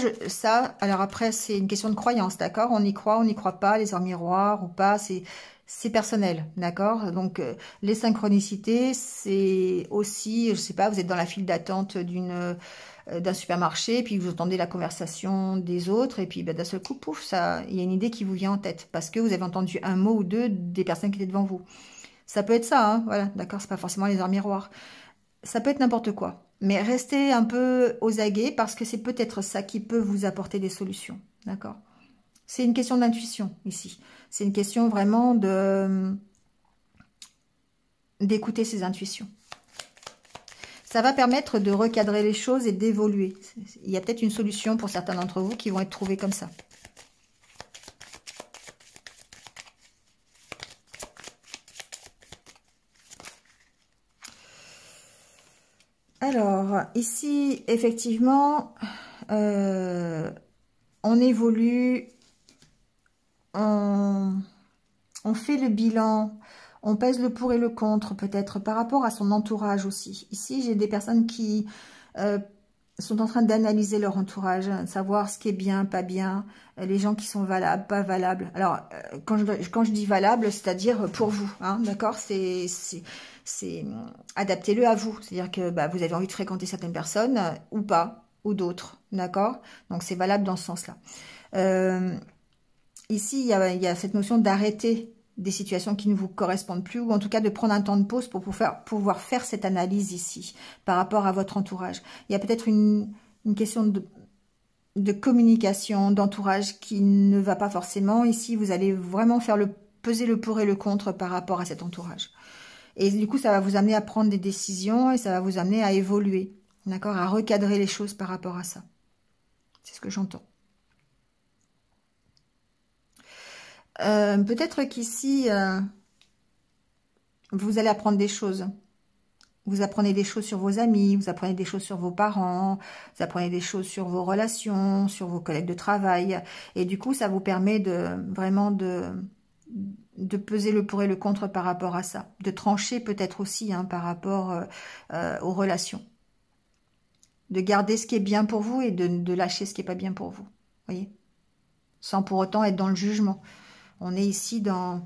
alors après, c'est une question de croyance, d'accord? On y croit, on n'y croit pas, les heures miroirs ou pas, c'est personnel, d'accord? Donc, les synchronicités, c'est aussi, je sais pas, vous êtes dans la file d'attente d'un supermarché, puis vous entendez la conversation des autres, et puis ben, d'un seul coup, pouf, il y a une idée qui vous vient en tête, parce que vous avez entendu un mot ou deux des personnes qui étaient devant vous. Ça peut être ça, hein, voilà, d'accord, c'est pas forcément les heures miroirs. Ça peut être n'importe quoi, mais restez un peu aux aguets, parce que c'est peut-être ça qui peut vous apporter des solutions, d'accord? C'est une question d'intuition, ici. C'est une question vraiment d'écouter ses intuitions. Ça va permettre de recadrer les choses et d'évoluer. Il y a peut-être une solution pour certains d'entre vous qui vont être trouvées comme ça. Alors, ici, effectivement, on évolue, on fait le bilan, on pèse le pour et le contre, peut-être, par rapport à son entourage aussi. Ici, j'ai des personnes qui sont en train d'analyser leur entourage, savoir ce qui est bien, pas bien, les gens qui sont valables, pas valables. Alors, quand je dis valable, c'est-à-dire pour vous, hein, d'accord? C'est adaptez-le à vous. C'est-à-dire que bah, vous avez envie de fréquenter certaines personnes ou pas, ou d'autres, d'accord? Donc, c'est valable dans ce sens-là. Ici, il y a cette notion d'arrêter des situations qui ne vous correspondent plus, ou en tout cas de prendre un temps de pause pour pouvoir faire cette analyse ici, par rapport à votre entourage. Il y a peut-être une question de communication, d'entourage qui ne va pas forcément. Ici, vous allez vraiment peser le pour et le contre par rapport à cet entourage. Et du coup, ça va vous amener à prendre des décisions et ça va vous amener à évoluer, d'accord, à recadrer les choses par rapport à ça. C'est ce que j'entends. Peut-être qu'ici, vous allez apprendre des choses. Vous apprenez des choses sur vos amis, vous apprenez des choses sur vos parents, vous apprenez des choses sur vos relations, sur vos collègues de travail. Et du coup, ça vous permet vraiment de peser le pour et le contre par rapport à ça. De trancher peut-être aussi hein, par rapport aux relations. De garder ce qui est bien pour vous et de lâcher ce qui n'est pas bien pour vous. Voyez, sans pour autant être dans le jugement. On est ici dans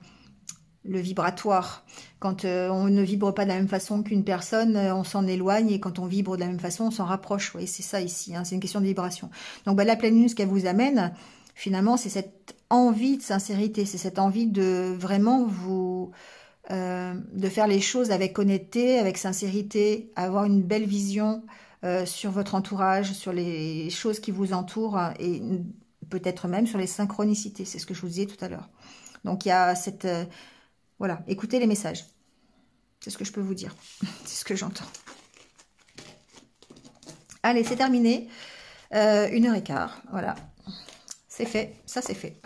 le vibratoire. Quand on ne vibre pas de la même façon qu'une personne, on s'en éloigne, et quand on vibre de la même façon, on s'en rapproche. Vous voyez, c'est ça ici, hein, c'est une question de vibration. Donc la pleine lune, ce qu'elle vous amène, finalement, c'est cette envie de sincérité, c'est cette envie de vraiment de faire les choses avec honnêteté, avec sincérité, avoir une belle vision sur votre entourage, sur les choses qui vous entourent, et peut-être même sur les synchronicités, c'est ce que je vous disais tout à l'heure. Donc il y a cette... voilà, écoutez les messages. C'est ce que je peux vous dire. C'est ce que j'entends. Allez, c'est terminé. 1h15, voilà. C'est fait, ça c'est fait.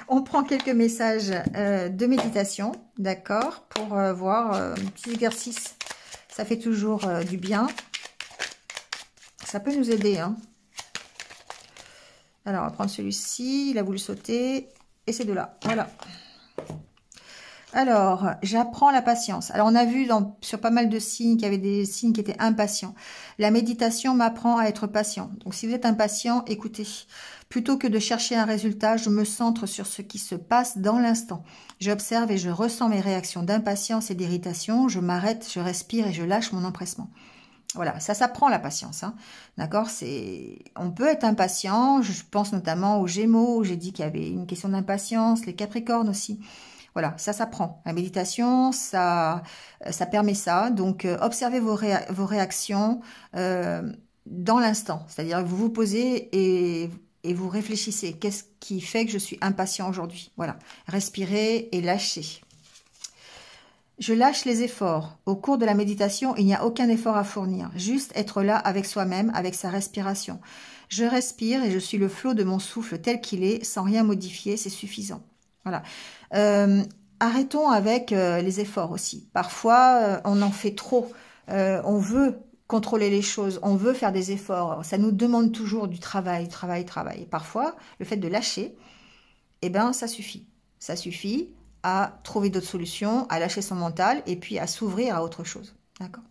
On prend quelques messages de méditation, d'accord, pour voir un petit exercice. Ça fait toujours du bien. Ça peut nous aider, hein. Alors, on va prendre celui-ci. Il a voulu sauter. Et ces deux-là, voilà. Alors, j'apprends la patience. Alors, on a vu sur pas mal de signes qu'il y avait des signes qui étaient impatients. La méditation m'apprend à être patient. Donc, si vous êtes impatient, écoutez. Plutôt que de chercher un résultat, je me centre sur ce qui se passe dans l'instant. J'observe et je ressens mes réactions d'impatience et d'irritation. Je m'arrête, je respire et je lâche mon empressement. Voilà, ça s'apprend la patience, hein. D'accord, on peut être impatient. Je pense notamment aux Gémeaux, où j'ai dit qu'il y avait une question d'impatience, les Capricornes aussi. Voilà, ça s'apprend. La méditation, ça permet ça. Donc, observez vos réactions dans l'instant. C'est-à-dire, vous vous posez et vous réfléchissez. Qu'est-ce qui fait que je suis impatient aujourd'hui? Voilà, respirez et lâchez. Je lâche les efforts. Au cours de la méditation, il n'y a aucun effort à fournir. Juste être là avec soi-même, avec sa respiration. Je respire et je suis le flot de mon souffle tel qu'il est, sans rien modifier, c'est suffisant. Voilà. Arrêtons avec les efforts aussi. Parfois, on en fait trop. On veut contrôler les choses, on veut faire des efforts. Ça nous demande toujours du travail. Et parfois, le fait de lâcher, eh ben, ça suffit. Ça suffit à trouver d'autres solutions, à lâcher son mental et puis à s'ouvrir à autre chose. D'accord ?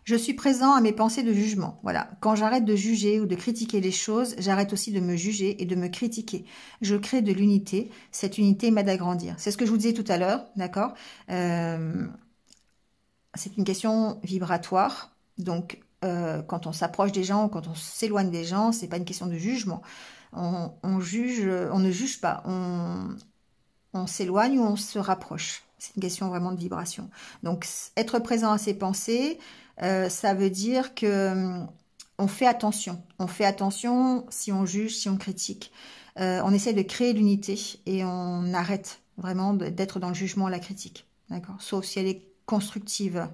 Je suis présent à mes pensées de jugement. Voilà. Quand j'arrête de juger ou de critiquer les choses, j'arrête aussi de me juger et de me critiquer. Je crée de l'unité. Cette unité m'aide à grandir. C'est ce que je vous disais tout à l'heure. D'accord ? C'est une question vibratoire. Donc, quand on s'approche des gens ou quand on s'éloigne des gens, c'est pas une question de jugement. On ne juge pas. On s'éloigne ou on se rapproche. C'est une question vraiment de vibration. Donc, être présent à ses pensées, ça veut dire que on fait attention. On fait attention si on juge, si on critique. On essaie de créer l'unité et on arrête vraiment d'être dans le jugement et la critique. D'accord ? Sauf si elle est constructive.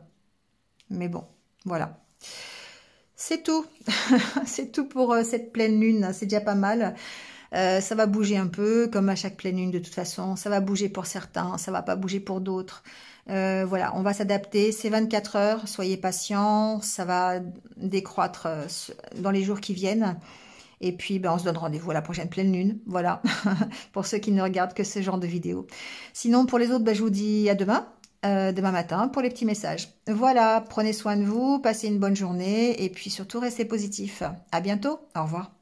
Mais bon, voilà. C'est tout. C'est tout pour cette pleine lune. C'est déjà pas mal. Ça va bouger un peu, comme à chaque pleine lune de toute façon. Ça va bouger pour certains, ça va pas bouger pour d'autres. Voilà, on va s'adapter. C'est 24 heures, soyez patients. Ça va décroître dans les jours qui viennent. Et puis, ben, on se donne rendez-vous à la prochaine pleine lune. Voilà, pour ceux qui ne regardent que ce genre de vidéos. Sinon, pour les autres, ben, je vous dis à demain. Demain matin pour les petits messages. Voilà, prenez soin de vous, passez une bonne journée et puis surtout restez positifs. À bientôt, au revoir.